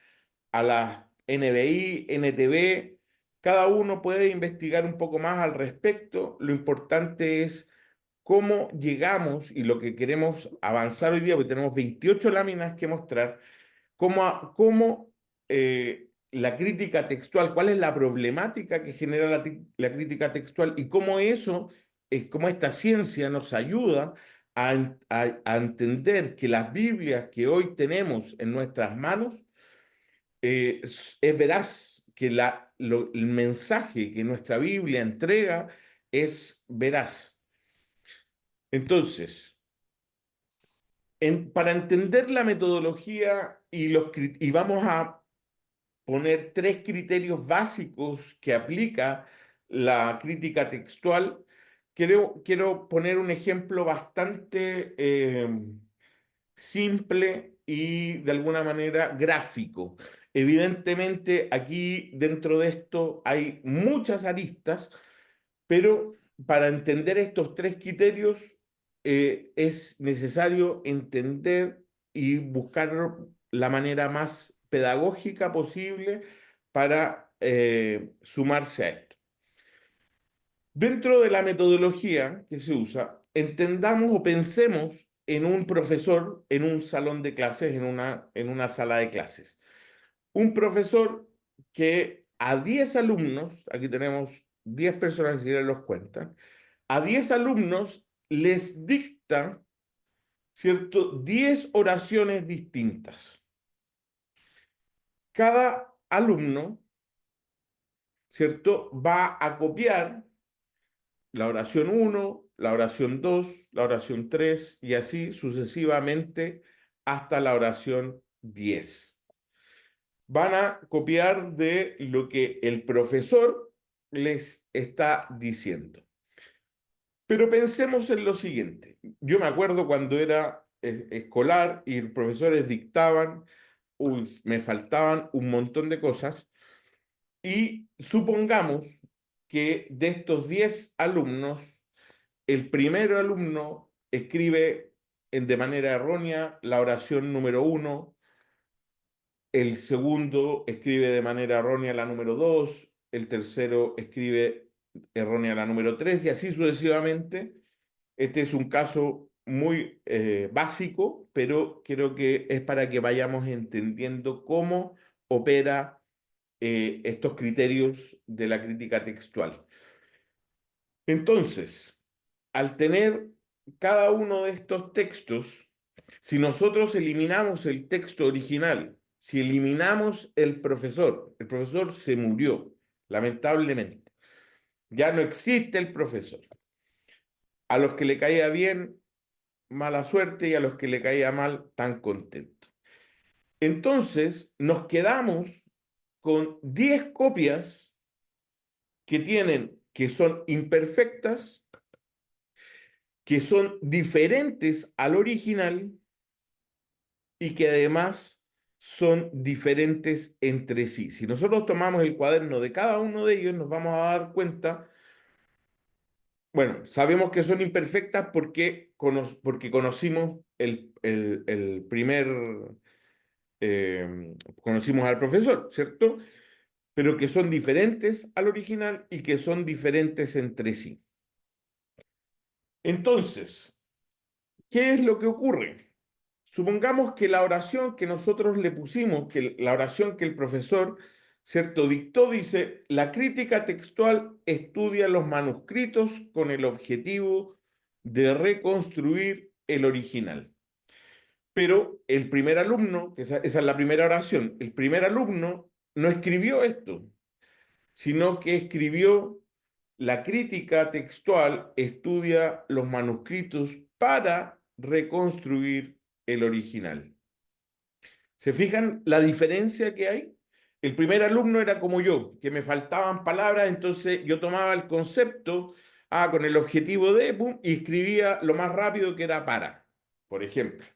S3: a las NBI, NTV. Cada uno puede investigar un poco más al respecto. Lo importante es cómo llegamos, y lo que queremos avanzar hoy día, porque tenemos 28 láminas que mostrar, cómo la crítica textual, cuál es la problemática que genera la crítica textual y cómo cómo esta ciencia nos ayuda a entender que las Biblias que hoy tenemos en nuestras manos es veraz, que el mensaje que nuestra Biblia entrega es veraz. Entonces, para entender la metodología y vamos a poner 3 criterios básicos que aplica la crítica textual, quiero poner un ejemplo bastante simple y de alguna manera gráfico. Evidentemente, aquí dentro de esto hay muchas aristas, pero para entender estos 3 criterios es necesario entender y buscar la manera más pedagógica posible para sumarse a esto. Dentro de la metodología que se usa, entendamos o pensemos en un profesor en un salón de clases, en una sala de clases. Un profesor que a 10 alumnos, aquí tenemos 10 personas que si los cuentan, a 10 alumnos les dicta, ¿cierto?, 10 oraciones distintas. Cada alumno, ¿cierto?, va a copiar la oración 1, la oración 2, la oración 3 y así sucesivamente hasta la oración 10. Van a copiar de lo que el profesor les está diciendo. Pero pensemos en lo siguiente. Yo me acuerdo cuando era escolar y los profesores dictaban, me faltaban un montón de cosas y supongamos que de estos 10 alumnos, el primer alumno escribe de manera errónea la oración número 1, el segundo escribe de manera errónea la número 2, el tercero escribe errónea la número 3 y así sucesivamente. Este es un caso muy básico, pero creo que es para que vayamos entendiendo cómo opera estos criterios de la crítica textual. Entonces, al tener cada uno de estos textos, si nosotros eliminamos el texto original, si eliminamos el profesor se murió, lamentablemente. Ya no existe el profesor. A los que le caía bien, mala suerte, y a los que le caía mal, tan contento. Entonces, nos quedamos con 10 copias que son imperfectas, que son diferentes al original y que además son diferentes entre sí. Si nosotros tomamos el cuaderno de cada uno de ellos, nos vamos a dar cuenta, bueno, sabemos que son imperfectas porque conocimos el primer, conocimos al profesor, ¿cierto? Pero que son diferentes al original y que son diferentes entre sí. Entonces, ¿qué es lo que ocurre? Supongamos que la oración que nosotros le pusimos, que la oración que el profesor, ¿cierto?, dictó, dice: la crítica textual estudia los manuscritos con el objetivo de reconstruir el original. Pero el primer alumno, esa es la primera oración, el primer alumno no escribió esto, sino que escribió: la crítica textual estudia los manuscritos para reconstruir el original. ¿Se fijan la diferencia que hay? El primer alumno era como yo, que me faltaban palabras, entonces yo tomaba el concepto, con el objetivo de, pum, y escribía lo más rápido que era para, por ejemplo.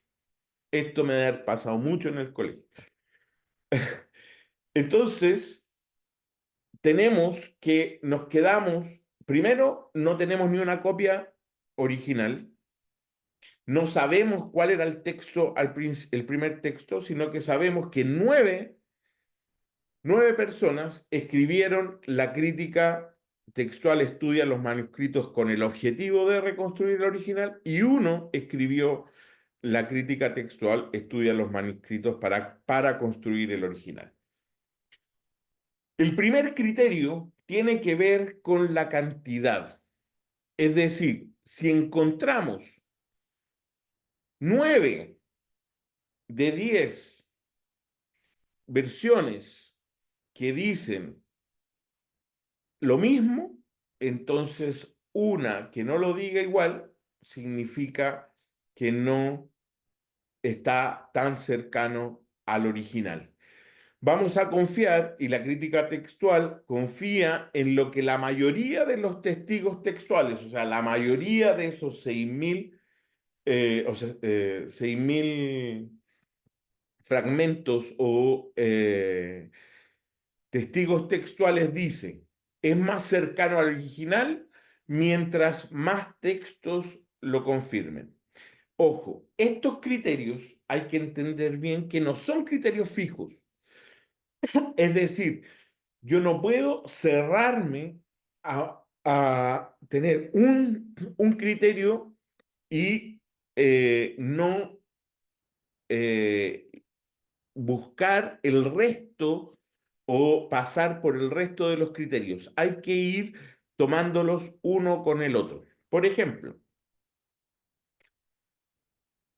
S3: Esto me ha pasado mucho en el colegio. Entonces, nos quedamos, primero, no tenemos ni una copia original, no sabemos cuál era el texto, el primer texto, sino que sabemos que 9 personas escribieron la crítica textual estudia los manuscritos con el objetivo de reconstruir el original y 1 escribió la crítica textual estudia los manuscritos para construir el original. El primer criterio tiene que ver con la cantidad. Es decir, si encontramos 9 de 10 versiones que dicen lo mismo, entonces una que no lo diga igual, significa que no está tan cercano al original. Vamos a confiar, y la crítica textual confía en lo que la mayoría de los testigos textuales, o sea, la mayoría de esos 6.000 6.000 fragmentos o testigos textuales dicen, es más cercano al original mientras más textos lo confirmen. Ojo, estos criterios hay que entender bien que no son criterios fijos. Es decir, yo no puedo cerrarme a tener un criterio y no buscar el resto o pasar por el resto de los criterios. Hay que ir tomándolos uno con el otro. Por ejemplo,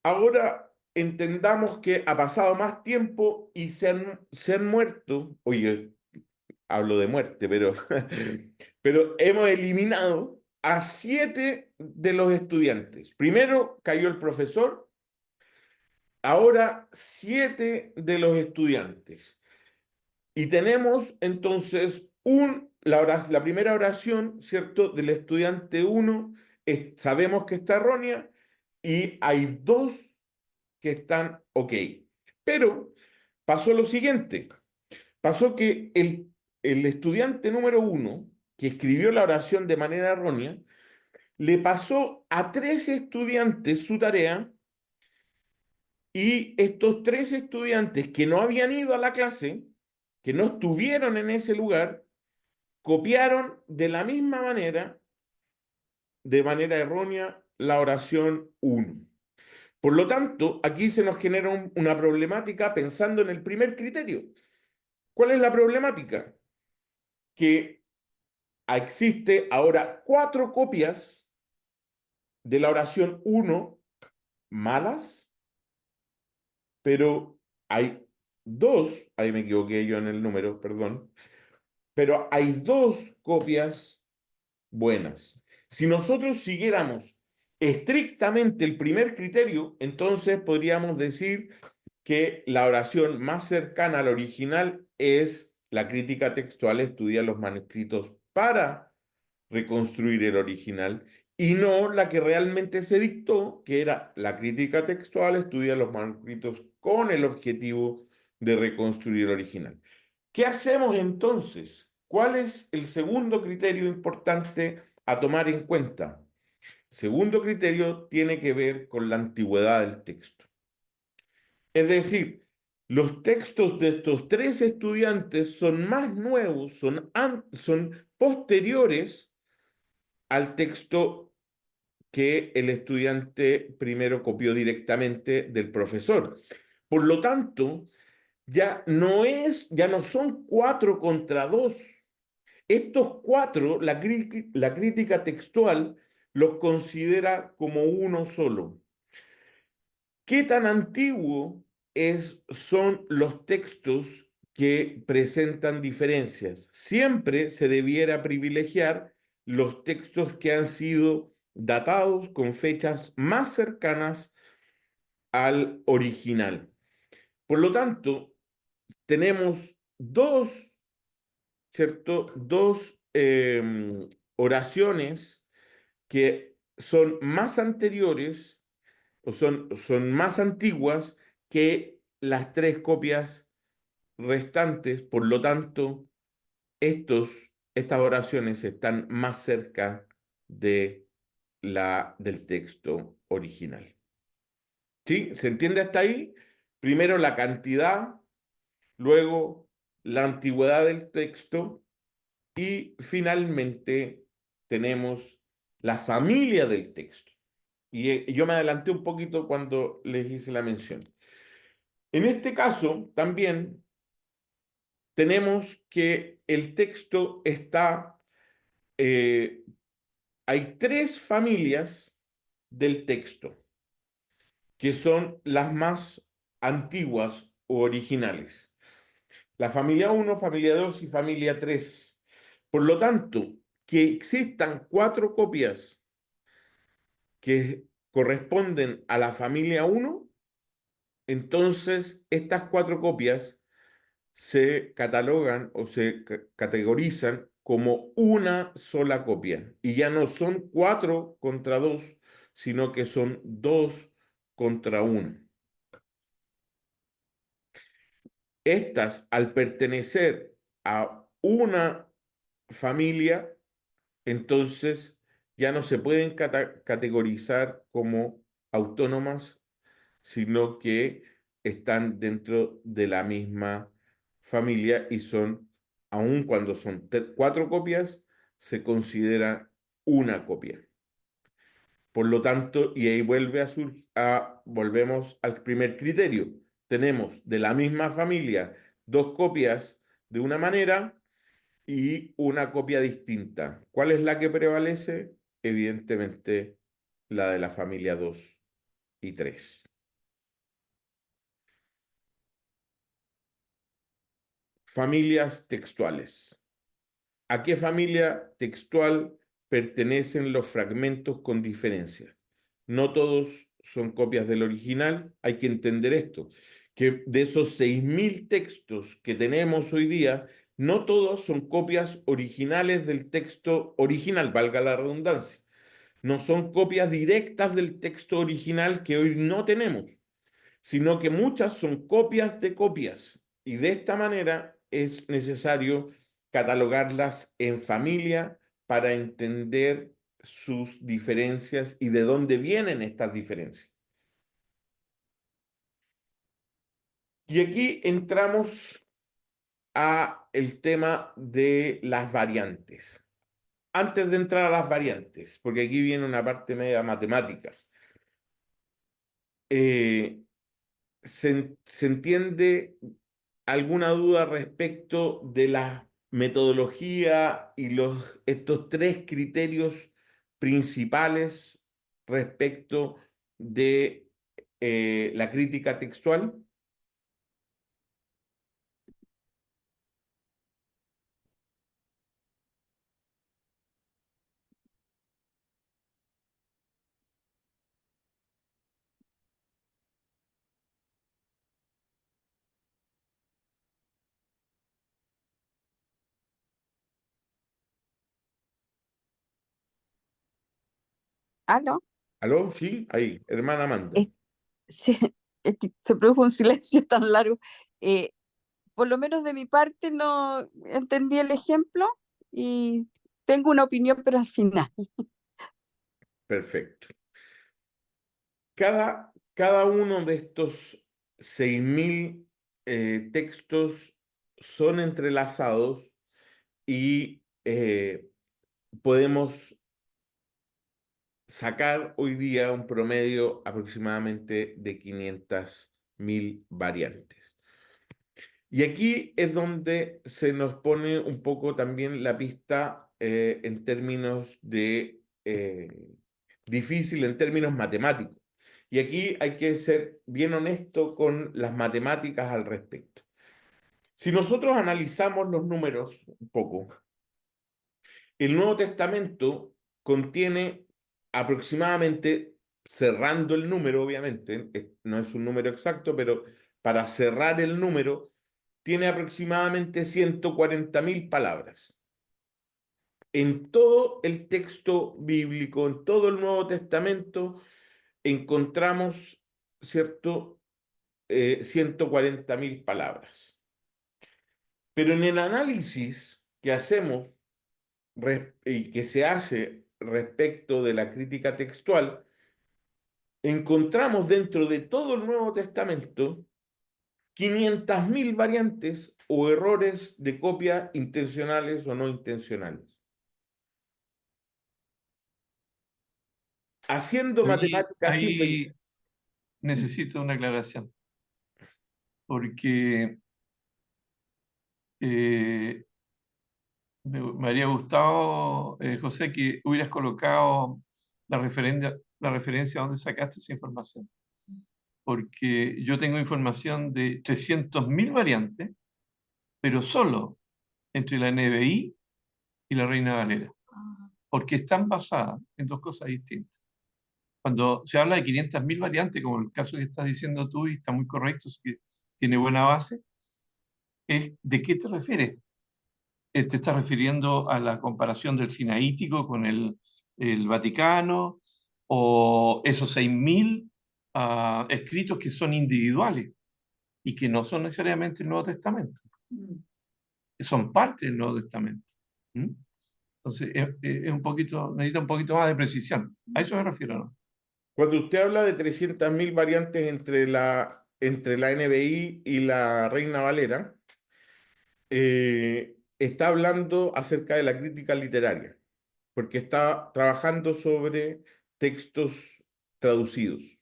S3: ahora entendamos que ha pasado más tiempo y se han muerto, oye, hablo de muerte, pero hemos eliminado a 7 de los estudiantes. Primero cayó el profesor, ahora 7 de los estudiantes. Y tenemos entonces la primera oración, ¿cierto? Del estudiante 1, sabemos que está errónea y hay 2 que están ok. Pero pasó lo siguiente, pasó que el estudiante número 1, que escribió la oración de manera errónea, le pasó a 3 estudiantes su tarea y estos 3 estudiantes que no habían ido a la clase, que no estuvieron en ese lugar, copiaron de la misma manera, de manera errónea, la oración 1. Por lo tanto, aquí se nos genera una problemática pensando en el primer criterio. ¿Cuál es la problemática? Que existe ahora 4 copias de la oración 1 malas, pero hay 2, ahí me equivoqué yo en el número, perdón, pero hay 2 copias buenas. Si nosotros siguiéramos estrictamente el primer criterio, entonces podríamos decir que la oración más cercana al original es la crítica textual, estudia los manuscritos para reconstruir el original, y no la que realmente se dictó, que era la crítica textual, estudia los manuscritos con el objetivo de reconstruir el original. ¿Qué hacemos entonces? ¿Cuál es el segundo criterio importante a tomar en cuenta? El segundo criterio tiene que ver con la antigüedad del texto. Es decir, los textos de estos 3 estudiantes son más nuevos, son posteriores al texto que el estudiante primero copió directamente del profesor. Por lo tanto, ya no son 4 contra 2. Estos 4, la crítica textual los considera como uno solo. ¿Qué tan antiguo son los textos que presentan diferencias? Siempre se debiera privilegiar los textos que han sido datados con fechas más cercanas al original. Por lo tanto, tenemos ¿cierto? Dos oraciones que son más anteriores o son más antiguas que las 3 copias restantes. Por lo tanto, estas oraciones están más cerca del texto original. ¿Sí? ¿Se entiende hasta ahí? Primero la cantidad, luego la antigüedad del texto y finalmente tenemos la familia del texto. Y yo me adelanté un poquito cuando les hice la mención. En este caso, también tenemos que el texto hay 3 familias del texto, que son las más antiguas o originales. La familia 1, familia 2 y familia 3. Por lo tanto, que existan 4 copias que corresponden a la familia 1, entonces estas 4 copias se catalogan o se categorizan como una sola copia. Y ya no son 4 contra 2, sino que son 2 contra 1. Estas, al pertenecer a una familia, entonces ya no se pueden categorizar como autónomas, sino que están dentro de la misma familia y son, aun cuando son 4 copias, se considera una copia. Por lo tanto, y ahí volvemos al primer criterio. Tenemos de la misma familia 2 copias de una manera y una copia distinta. ¿Cuál es la que prevalece? Evidentemente, la de la familia 2 y 3. Familias textuales. ¿A qué familia textual pertenecen los fragmentos con diferencias? No todos son copias del original, hay que entender esto, que de esos 6.000 textos que tenemos hoy día, no todos son copias originales del texto original, valga la redundancia. No son copias directas del texto original que hoy no tenemos, sino que muchas son copias de copias. Y de esta manera es necesario catalogarlas en familia para entender sus diferencias y de dónde vienen estas diferencias. Y aquí entramos a el tema de las variantes. Antes de entrar a las variantes, porque aquí viene una parte media matemática, ¿se entiende alguna duda respecto de la metodología y estos 3 criterios principales respecto de la crítica textual?
S4: ¿Aló?
S3: ¿Aló? Sí, ahí, hermana Amanda.
S4: Sí, es que se produjo un silencio tan largo. Eh, por lo menos de mi parte no entendí el ejemplo y tengo una opinión, pero al final.
S3: Perfecto. Cada uno de estos 6.000 textos son entrelazados y podemos sacar hoy día un promedio aproximadamente de 500.000 variantes. Y aquí es donde se nos pone un poco también la pista en términos de difícil, en términos matemáticos. Y aquí hay que ser bien honesto con las matemáticas al respecto. Si nosotros analizamos los números un poco, el Nuevo Testamento contiene aproximadamente, cerrando el número, obviamente, no es un número exacto, pero para cerrar el número, tiene aproximadamente 140.000 palabras. En todo el texto bíblico, en todo el Nuevo Testamento, encontramos, ¿cierto?, 140.000 palabras. Pero en el análisis que hacemos y que se hace respecto de la crítica textual, encontramos dentro de todo el Nuevo Testamento 500.000 variantes o errores de copia intencionales o no intencionales. Haciendo matemáticas simples.
S1: Ahí necesito una aclaración, porque me habría gustado, José, que hubieras colocado la referencia a donde sacaste esa información, porque yo tengo información de 300.000 variantes, pero solo entre la NBI y la Reina Valera. porque están basadas en dos cosas distintas. Cuando se habla de 500.000 variantes, como el caso que estás diciendo tú, y está muy correcto, así que tiene buena base, ¿de qué te refieres? ¿Te estás refiriendo a la comparación del Sinaítico con el Vaticano, o esos 6.000 escritos que son individuales y que no son necesariamente el Nuevo Testamento? Son parte del Nuevo Testamento. ¿Mm? Entonces, es un poquito, necesita un poquito más de precisión. A eso me refiero, ¿no?
S3: Cuando usted habla de 300.000 variantes entre la NBI y la Reina Valera, está hablando acerca de la crítica literaria, porque está trabajando sobre textos traducidos.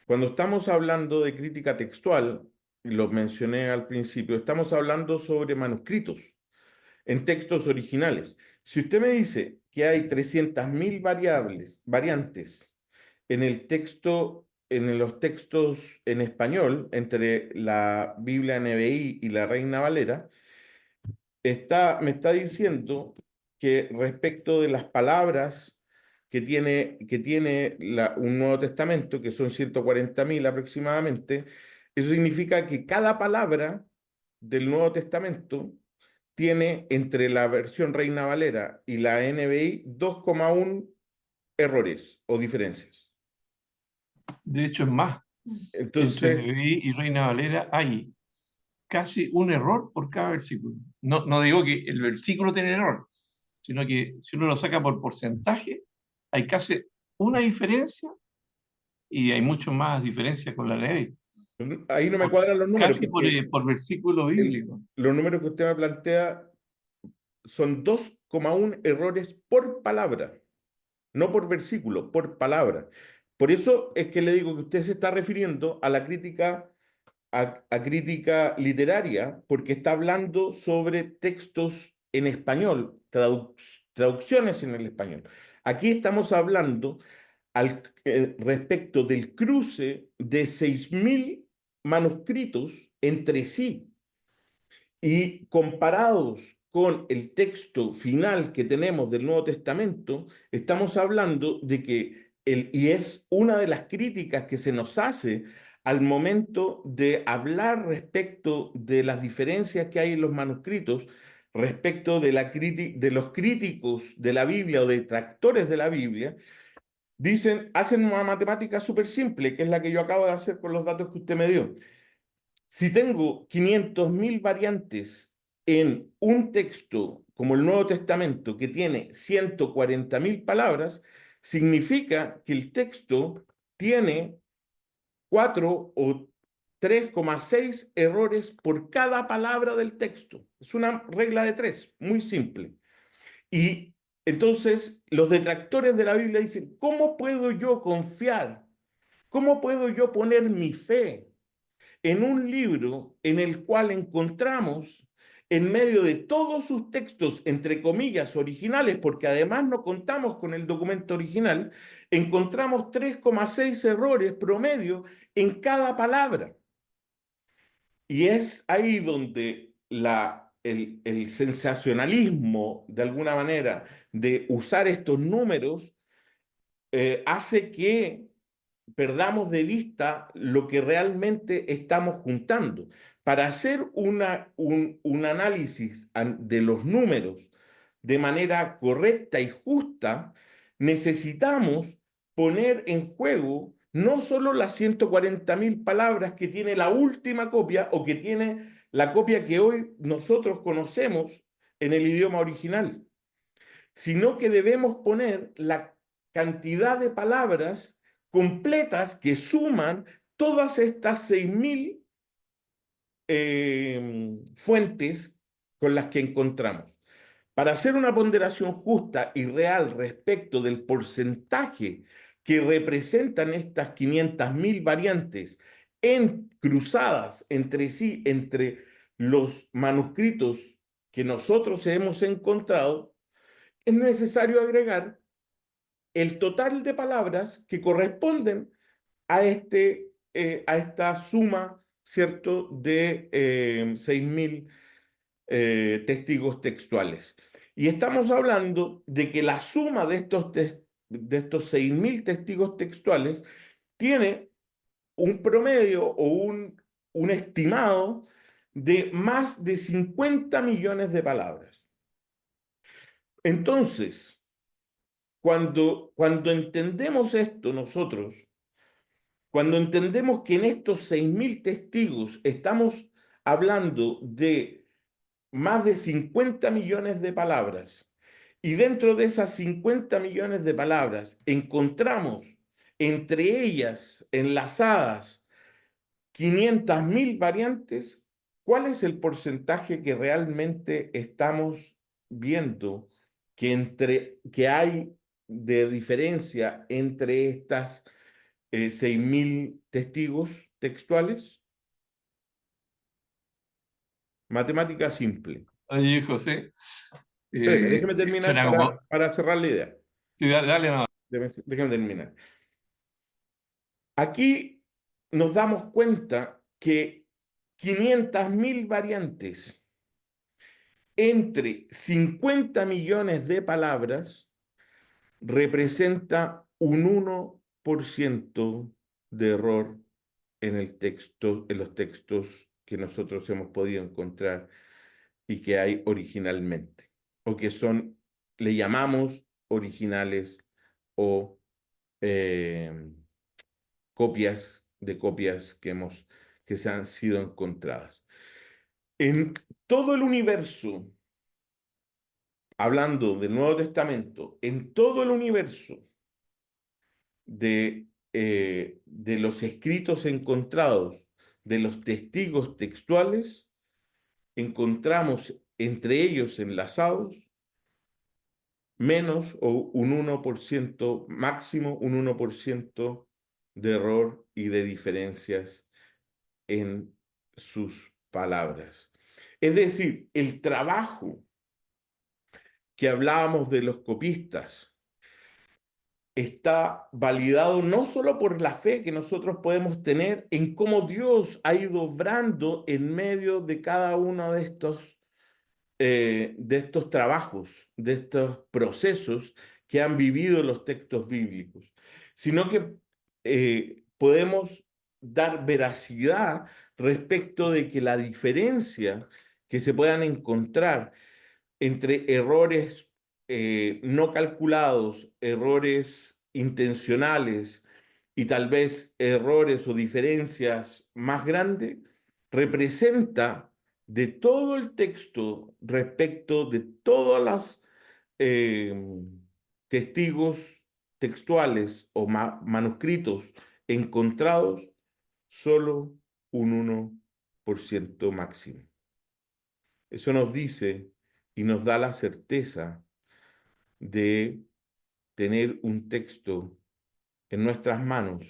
S3: Cuando estamos hablando de crítica textual, y lo mencioné al principio, estamos hablando sobre manuscritos en textos originales. Si usted me dice que hay 300.000 variantes en el texto, en los textos en español, entre la Biblia NBI y la Reina Valera, me está diciendo que respecto de las palabras que tiene un Nuevo Testamento, que son 140.000 aproximadamente, eso significa que cada palabra del Nuevo Testamento tiene entre la versión Reina Valera y la NBI 2,1 errores o diferencias.
S1: De hecho, es más. Entre
S3: Entonces,
S1: NBI y Reina Valera hay casi un error por cada versículo. No, no digo que el versículo tiene error, sino que si uno lo saca por porcentaje, hay casi una diferencia y hay mucho más diferencia con la ley.
S3: ahí no me cuadran los números,
S1: Casi
S3: porque
S1: por versículo bíblico.
S3: los números que usted me plantea son 2,1 errores por palabra, no por versículo, por palabra. Por eso es que le digo que usted se está refiriendo a la crítica, a crítica literaria, porque está hablando sobre textos en español, traducciones en el español. Aquí estamos hablando respecto del cruce de 6.000 manuscritos entre sí y comparados con el texto final que tenemos del Nuevo Testamento, estamos hablando de que, y es una de las críticas que se nos hace al momento de hablar respecto de las diferencias que hay en los manuscritos, respecto de los críticos de la Biblia o detractores de la Biblia, hacen una matemática súper simple, que es la que yo acabo de hacer con los datos que usted me dio. Si tengo 500.000 variantes en un texto como el Nuevo Testamento que tiene 140.000 palabras, significa que el texto tiene 4 o 3,6 errores por cada palabra del texto. Es una regla de 3, muy simple. Y entonces los detractores de la Biblia dicen, ¿cómo puedo yo confiar? ¿Cómo puedo yo poner mi fe en un libro en el cual encontramos, en medio de todos sus textos, entre comillas, originales, porque además no contamos con el documento original, encontramos 3,6 errores promedio en cada palabra? Y es ahí donde el sensacionalismo, de alguna manera, de usar estos números, hace que perdamos de vista lo que realmente estamos juntando. Para hacer un análisis de los números de manera correcta y justa, necesitamos poner en juego no solo las 140.000 palabras que tiene la última copia o que tiene la copia que hoy nosotros conocemos en el idioma original, sino que debemos poner la cantidad de palabras completas que suman todas estas 6.000 fuentes con las que encontramos. Para hacer una ponderación justa y real respecto del porcentaje que representan estas 500.000 variantes cruzadas entre sí, entre los manuscritos que nosotros hemos encontrado, es necesario agregar el total de palabras que corresponden a esta suma, ¿cierto?, de 6.000 testigos textuales. Y estamos hablando de que la suma de estos 6.000 testigos textuales tiene un promedio o un estimado de más de 50 millones de palabras. Entonces, cuando entendemos esto nosotros, cuando entendemos que en estos 6.000 testigos estamos hablando de más de 50 millones de palabras, y dentro de esas 50 millones de palabras encontramos entre ellas enlazadas 500.000 variantes, ¿cuál es el porcentaje que realmente estamos viendo que hay de diferencia entre estas 6.000 testigos textuales? Matemática simple.
S1: Oye, José,
S3: Déjeme terminar
S1: suena como...
S3: para cerrar la idea.
S1: Sí, dale, no.
S3: Déjeme terminar. Aquí nos damos cuenta que 500.000 variantes entre 50 millones de palabras representa un 1% de error en el texto, en los textos que nosotros hemos podido encontrar y que hay originalmente, o que le llamamos originales o copias de copias que se han sido encontradas. En todo el universo, hablando del Nuevo Testamento, en todo el universo de los escritos encontrados, de los testigos textuales, encontramos entre ellos enlazados menos o un 1%, máximo un 1% de error y de diferencias en sus palabras. Es decir, el trabajo que hablábamos de los copistas está validado no solo por la fe que nosotros podemos tener en cómo Dios ha ido obrando en medio de cada uno de estos trabajos, de estos procesos que han vivido los textos bíblicos, sino que podemos dar veracidad respecto de que la diferencia que se puedan encontrar entre errores no calculados, errores intencionales y tal vez errores o diferencias más grandes, representa de todo el texto respecto de todas las testigos textuales o manuscritos encontrados, solo un 1% máximo. Eso nos dice y nos da la certeza de tener un texto en nuestras manos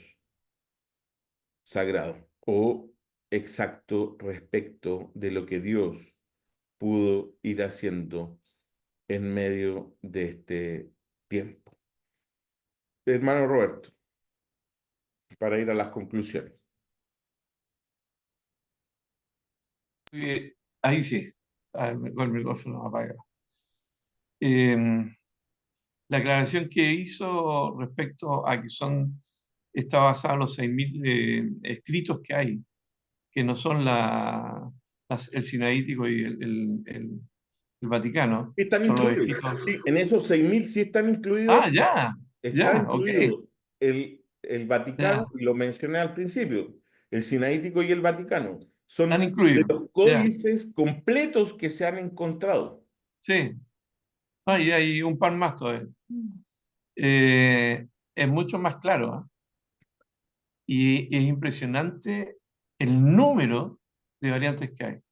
S3: sagrado o exacto respecto de lo que Dios pudo ir haciendo en medio de este tiempo. Hermano Roberto, para ir a las conclusiones.
S1: Ahí sí, con el micrófono apagado. La aclaración que hizo respecto a que está basada en los 6.000 escritos que hay, que no son el Sinaítico y el Vaticano,
S3: Están
S1: son los
S3: incluidos.
S1: escritos.
S3: Sí, en esos 6.000 sí están incluidos.
S1: Ah, ya,
S3: Está
S1: ya,
S3: incluido
S1: ok.
S3: el Vaticano,
S1: Ya,
S3: y lo mencioné al principio, el Sinaítico y el Vaticano.
S1: están
S3: Son de
S1: incluidos.
S3: los
S1: Ya,
S3: códices completos que se han encontrado.
S1: sí. Ah, y hay un par más todavía. Es mucho más claro, ¿ah? Y es impresionante el número de variantes que hay. O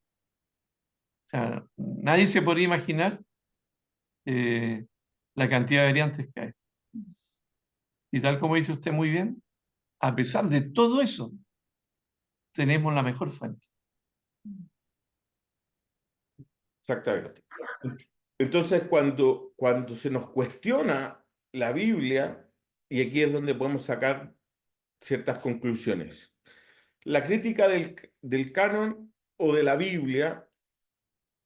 S1: sea, nadie se podría imaginar la cantidad de variantes que hay. Y tal como dice usted muy bien, a pesar de todo eso, tenemos la mejor fuente.
S3: Exactamente. Entonces, cuando se nos cuestiona la Biblia, y aquí es donde podemos sacar ciertas conclusiones. La crítica del canon o de la Biblia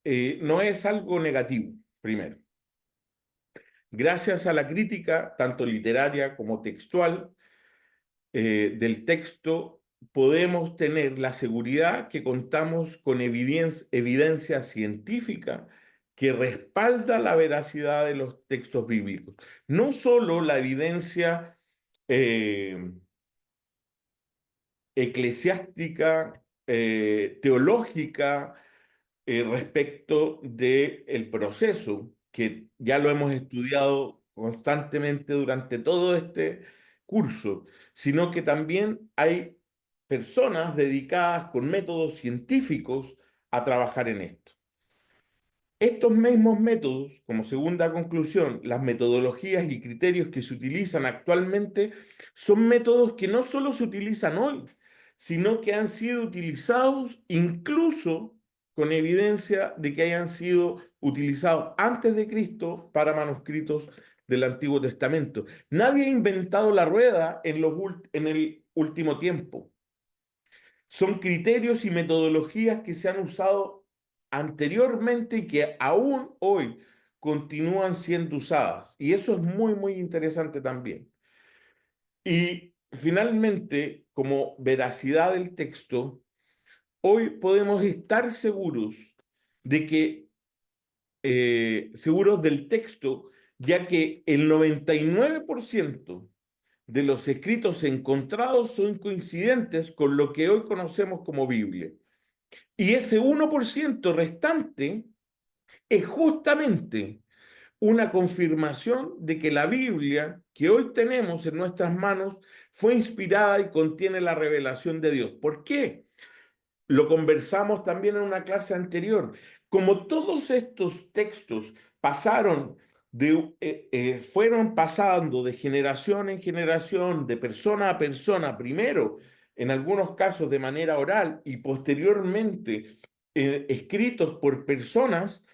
S3: no es algo negativo, primero. Gracias a la crítica, tanto literaria como textual, del texto, podemos tener la seguridad que contamos con evidencia científica que respalda la veracidad de los textos bíblicos. No solo la evidencia eclesiástica, teológica, respecto del proceso, que ya lo hemos estudiado constantemente durante todo este curso, sino que también hay personas dedicadas con métodos científicos a trabajar en esto. Estos mismos métodos, como segunda conclusión, las metodologías y criterios que se utilizan actualmente son métodos que no solo se utilizan hoy, sino que han sido utilizados incluso con evidencia de que hayan sido utilizados antes de Cristo para manuscritos del Antiguo Testamento. Nadie ha inventado la rueda en el último tiempo. Son criterios y metodologías que se han usado anteriormente y que aún hoy continúan siendo usadas. Y eso es muy, muy interesante también. Y finalmente, como veracidad del texto, hoy podemos estar seguros de que, seguros del texto, ya que el 99% de los escritos encontrados son coincidentes con lo que hoy conocemos como Biblia. Y ese 1% restante es justamente una confirmación de que la Biblia que hoy tenemos en nuestras manos fue inspirada y contiene la revelación de Dios. ¿Por qué? Lo conversamos también en una clase anterior. Como todos estos textos fueron pasando de generación en generación, de persona a persona, primero, en algunos casos de manera oral y posteriormente escritos por personas,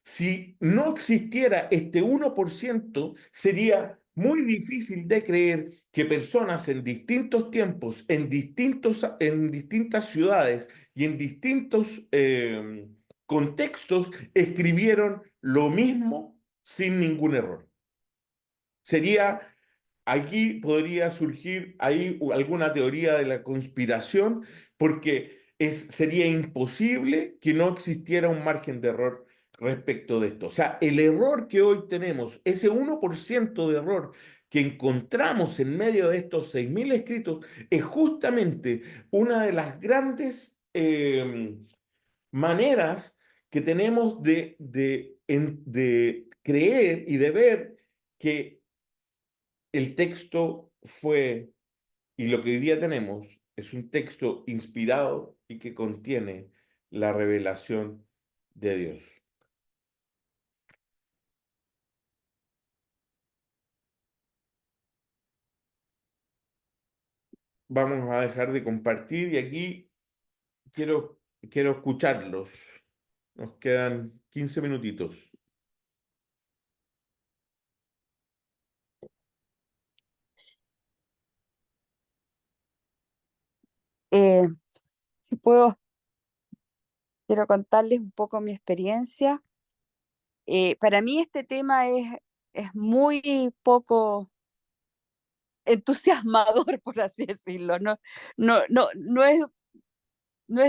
S3: si no existiera este 1%, sería muy difícil de creer que personas en distintos tiempos, en distintas ciudades y en distintos contextos escribieron lo mismo sin ningún error. Aquí podría surgir ahí alguna teoría de la conspiración, porque sería imposible que no existiera un margen de error respecto de esto. O sea, el error que hoy tenemos, ese 1% de error que encontramos en medio de estos 6.000 escritos, es justamente una de las grandes maneras que tenemos de creer y de ver que el texto fue, y lo que hoy día tenemos, es un texto inspirado y que contiene la revelación de Dios. Vamos a dejar de compartir y aquí quiero escucharlos. Nos quedan 15 minutitos.
S4: Eh, si puedo, quiero contarles un poco mi experiencia. Para mí este tema es muy poco entusiasmador, por así decirlo. No es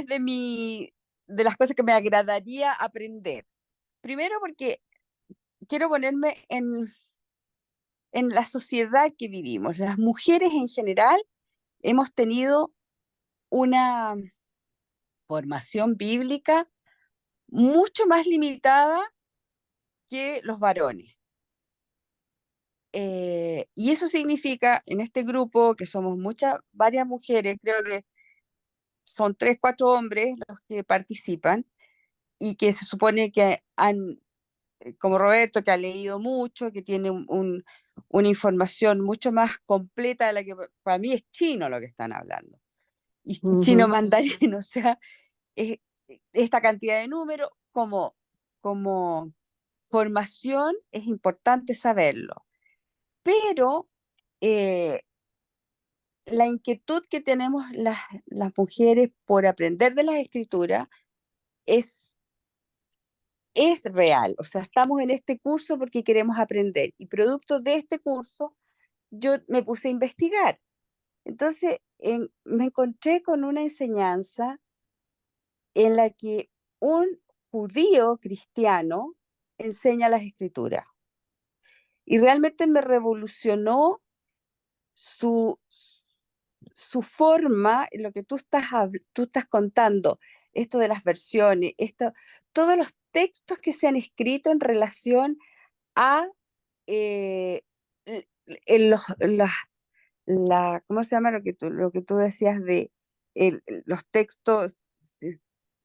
S4: de las cosas que me agradaría aprender. Primero porque quiero ponerme en la sociedad que vivimos. Las mujeres en general hemos tenido una formación bíblica mucho más limitada que los varones. Y eso significa, en este grupo, que somos varias mujeres, creo que son 3, 4 hombres los que participan, y que se supone que como Roberto, que ha leído mucho, que tiene una información mucho más completa de la que para mí es chino lo que están hablando. Y chino mandarín, o sea, esta cantidad de números como formación es importante saberlo. Pero la inquietud que tenemos las mujeres por aprender de las escrituras es es real. O sea, estamos en este curso porque queremos aprender y producto de este curso yo me puse a investigar. Entonces, me encontré con una enseñanza en la que un judío cristiano enseña las escrituras. Y realmente me revolucionó su forma, lo que tú estás contando, esto de las versiones, todos los textos que se han escrito en relación a eh, ¿cómo se llama lo que tú decías de los textos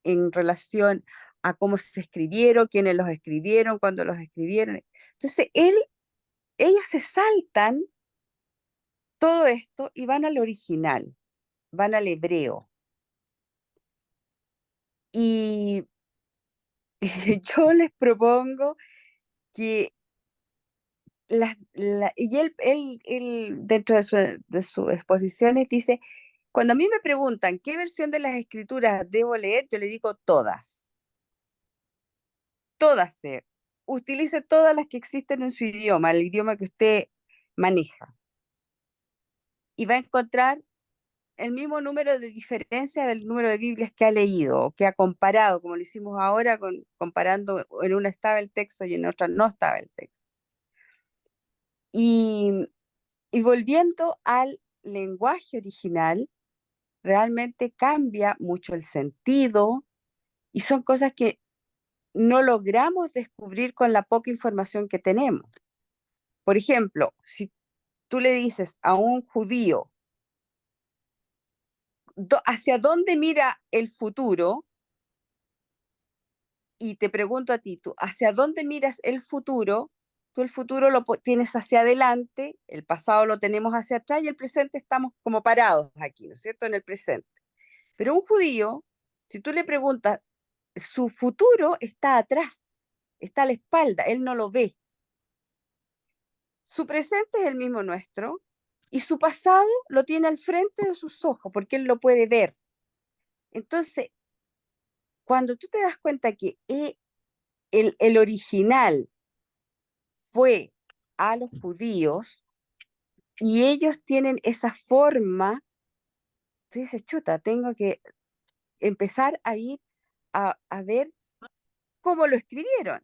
S4: en relación a cómo se escribieron, quiénes los escribieron, cuándo los escribieron? Entonces, ellos se saltan todo esto y van al original, van al hebreo. Y yo les propongo que y él, dentro de sus exposiciones dice, cuando a mí me preguntan qué versión de las escrituras debo leer, yo le digo todas, todas. Utilice todas las que existen en su idioma, el idioma que usted maneja, y va a encontrar el mismo número de diferencia del número de Biblias que ha leído o que ha comparado, como lo hicimos ahora, comparando en una estaba el texto y en otra no estaba el texto. Y, y volviendo al lenguaje original, realmente cambia mucho el sentido y son cosas que no logramos descubrir con la poca información que tenemos. Por ejemplo, si tú le dices a un judío, ¿hacia dónde mira el futuro? Y te pregunto a ti, ¿tú hacia dónde miras el futuro? Tú el futuro tienes hacia adelante, el pasado lo tenemos hacia atrás y el presente estamos como parados aquí, ¿no es cierto? En el presente. Pero un judío, si tú le preguntas, su futuro está atrás, está a la espalda, él no lo ve. Su presente es el mismo nuestro y su pasado lo tiene al frente de sus ojos porque él lo puede ver. Entonces, cuando tú te das cuenta que el original fue a los judíos y ellos tienen esa forma, tú dices, chuta, tengo que empezar a ir a ver cómo lo escribieron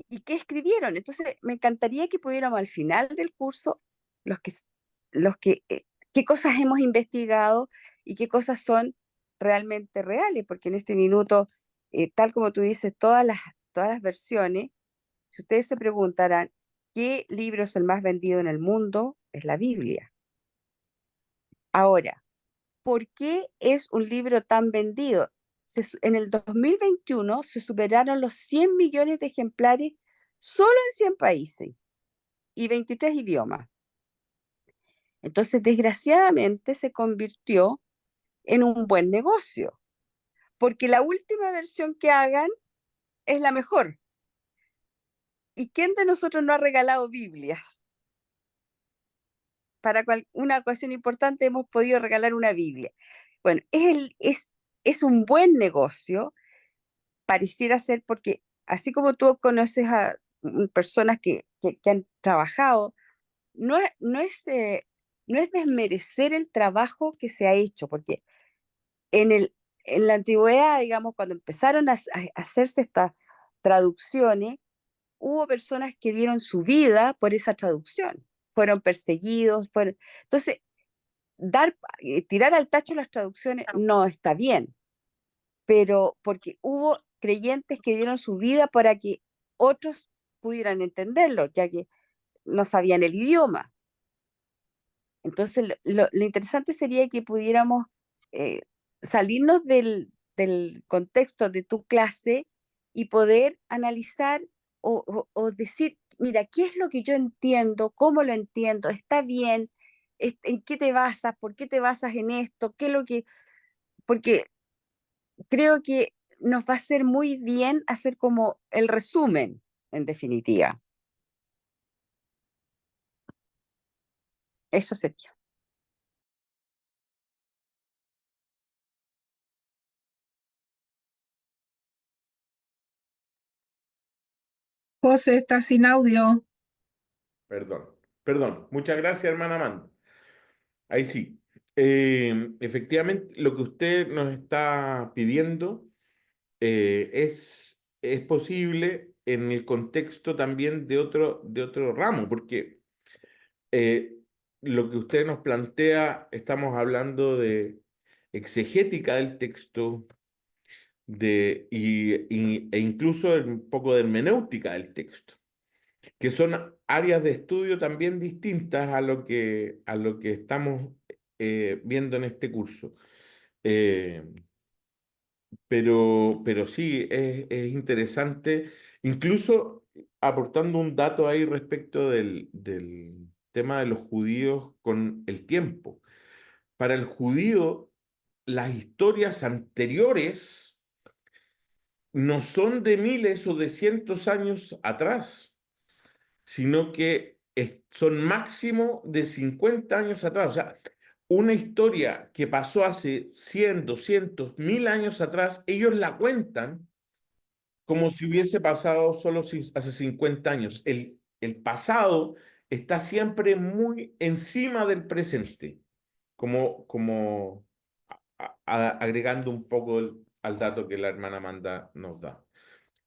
S4: y qué escribieron. Entonces, me encantaría que pudiéramos al final del curso, los que, qué cosas hemos investigado y qué cosas son realmente reales, porque en este minuto, tal como tú dices, todas las versiones, si ustedes se preguntarán, ¿qué libro es el más vendido en el mundo? Es la Biblia. Ahora, ¿por qué es un libro tan vendido? En el 2021 se superaron los 100 millones de ejemplares solo en 100 países y 23 idiomas. Entonces, desgraciadamente, se convirtió en un buen negocio, porque la última versión que hagan es la mejor. ¿Y quién de nosotros no ha regalado Biblias? Para una ocasión importante hemos podido regalar una Biblia. Bueno, es un buen negocio, pareciera ser, porque así como tú conoces a personas que han trabajado, no es desmerecer el trabajo que se ha hecho, porque en la antigüedad, digamos, cuando empezaron a hacerse estas traducciones, hubo personas que dieron su vida por esa traducción, fueron perseguidos, entonces, tirar al tacho las traducciones no está bien, pero porque hubo creyentes que dieron su vida para que otros pudieran entenderlo, ya que no sabían el idioma. Entonces, lo interesante sería que pudiéramos eh, salirnos del contexto de tu clase y poder analizar o decir, mira, ¿qué es lo que yo entiendo? ¿Cómo lo entiendo? ¿Está bien? ¿En qué te basas? ¿Por qué te basas en esto? ¿Qué es lo que...? Porque creo que nos va a hacer muy bien hacer como el resumen, en definitiva. Eso sería.
S5: José está sin audio.
S3: Perdón. Muchas gracias, hermana Amanda. Ahí sí. Efectivamente, lo que usted nos está pidiendo es posible en el contexto también de otro ramo, porque lo que usted nos plantea, estamos hablando de exegética del texto e incluso un poco de hermenéutica del texto, que son áreas de estudio también distintas a lo que estamos viendo en este curso. Pero sí, es interesante, incluso aportando un dato ahí respecto del tema de los judíos con el tiempo. Para el judío, las historias anteriores no son de miles o de cientos años atrás, sino que son máximo de 50 años atrás. O sea, una historia que pasó hace 100, 200, 1000 años atrás, ellos la cuentan como si hubiese pasado solo hace 50 años. El pasado está siempre muy encima del presente, como agregando un poco al dato que la hermana Amanda nos da.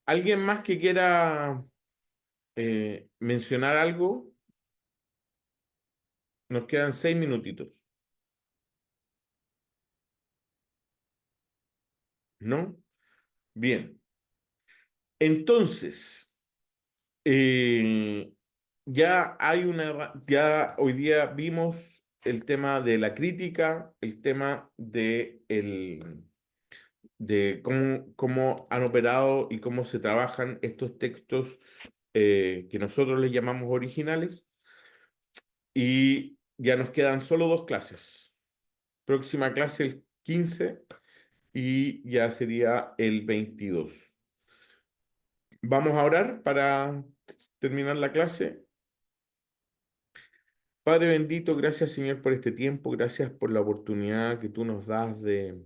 S3: ¿Alguien más que quiera mencionar algo? Nos quedan 6 minutitos. ¿No? Bien. Entonces, ya hoy día vimos el tema de la crítica, el tema de cómo han operado y cómo se trabajan estos textos que nosotros les llamamos originales. Y ya nos quedan solo 2 clases. Próxima clase el 15 y ya sería el 22. Vamos a orar para terminar la clase. Padre bendito, gracias Señor por este tiempo, gracias por la oportunidad que tú nos das de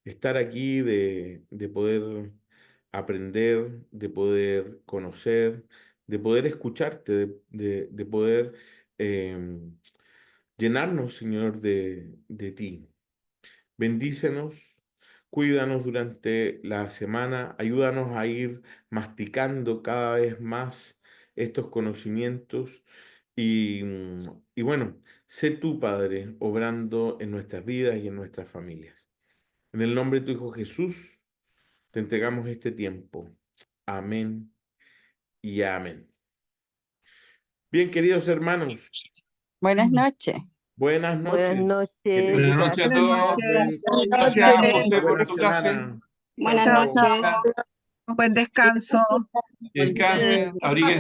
S3: estar aquí, de poder aprender, de poder conocer, de poder escucharte, de poder llenarnos, Señor, de ti. Bendícenos, cuídanos durante la semana, ayúdanos a ir masticando cada vez más estos conocimientos y bueno, sé tú, Padre, obrando en nuestras vidas y en nuestras familias. En el nombre de tu Hijo Jesús, te entregamos este tiempo. Amén y amén. Bien, queridos hermanos,
S4: Buenas noches.
S3: buenas
S2: Buenas
S3: noches. Que
S2: noches.
S1: Buenas noches a
S5: Buenas
S1: todos.
S5: noches.
S1: Gracias,
S5: Noches.
S1: José, por
S3: buena
S1: tu clase.
S3: semana.
S2: Buenas
S5: Chao,
S2: noches.
S5: chao. Buen descanso.
S1: Que descansen, abriguen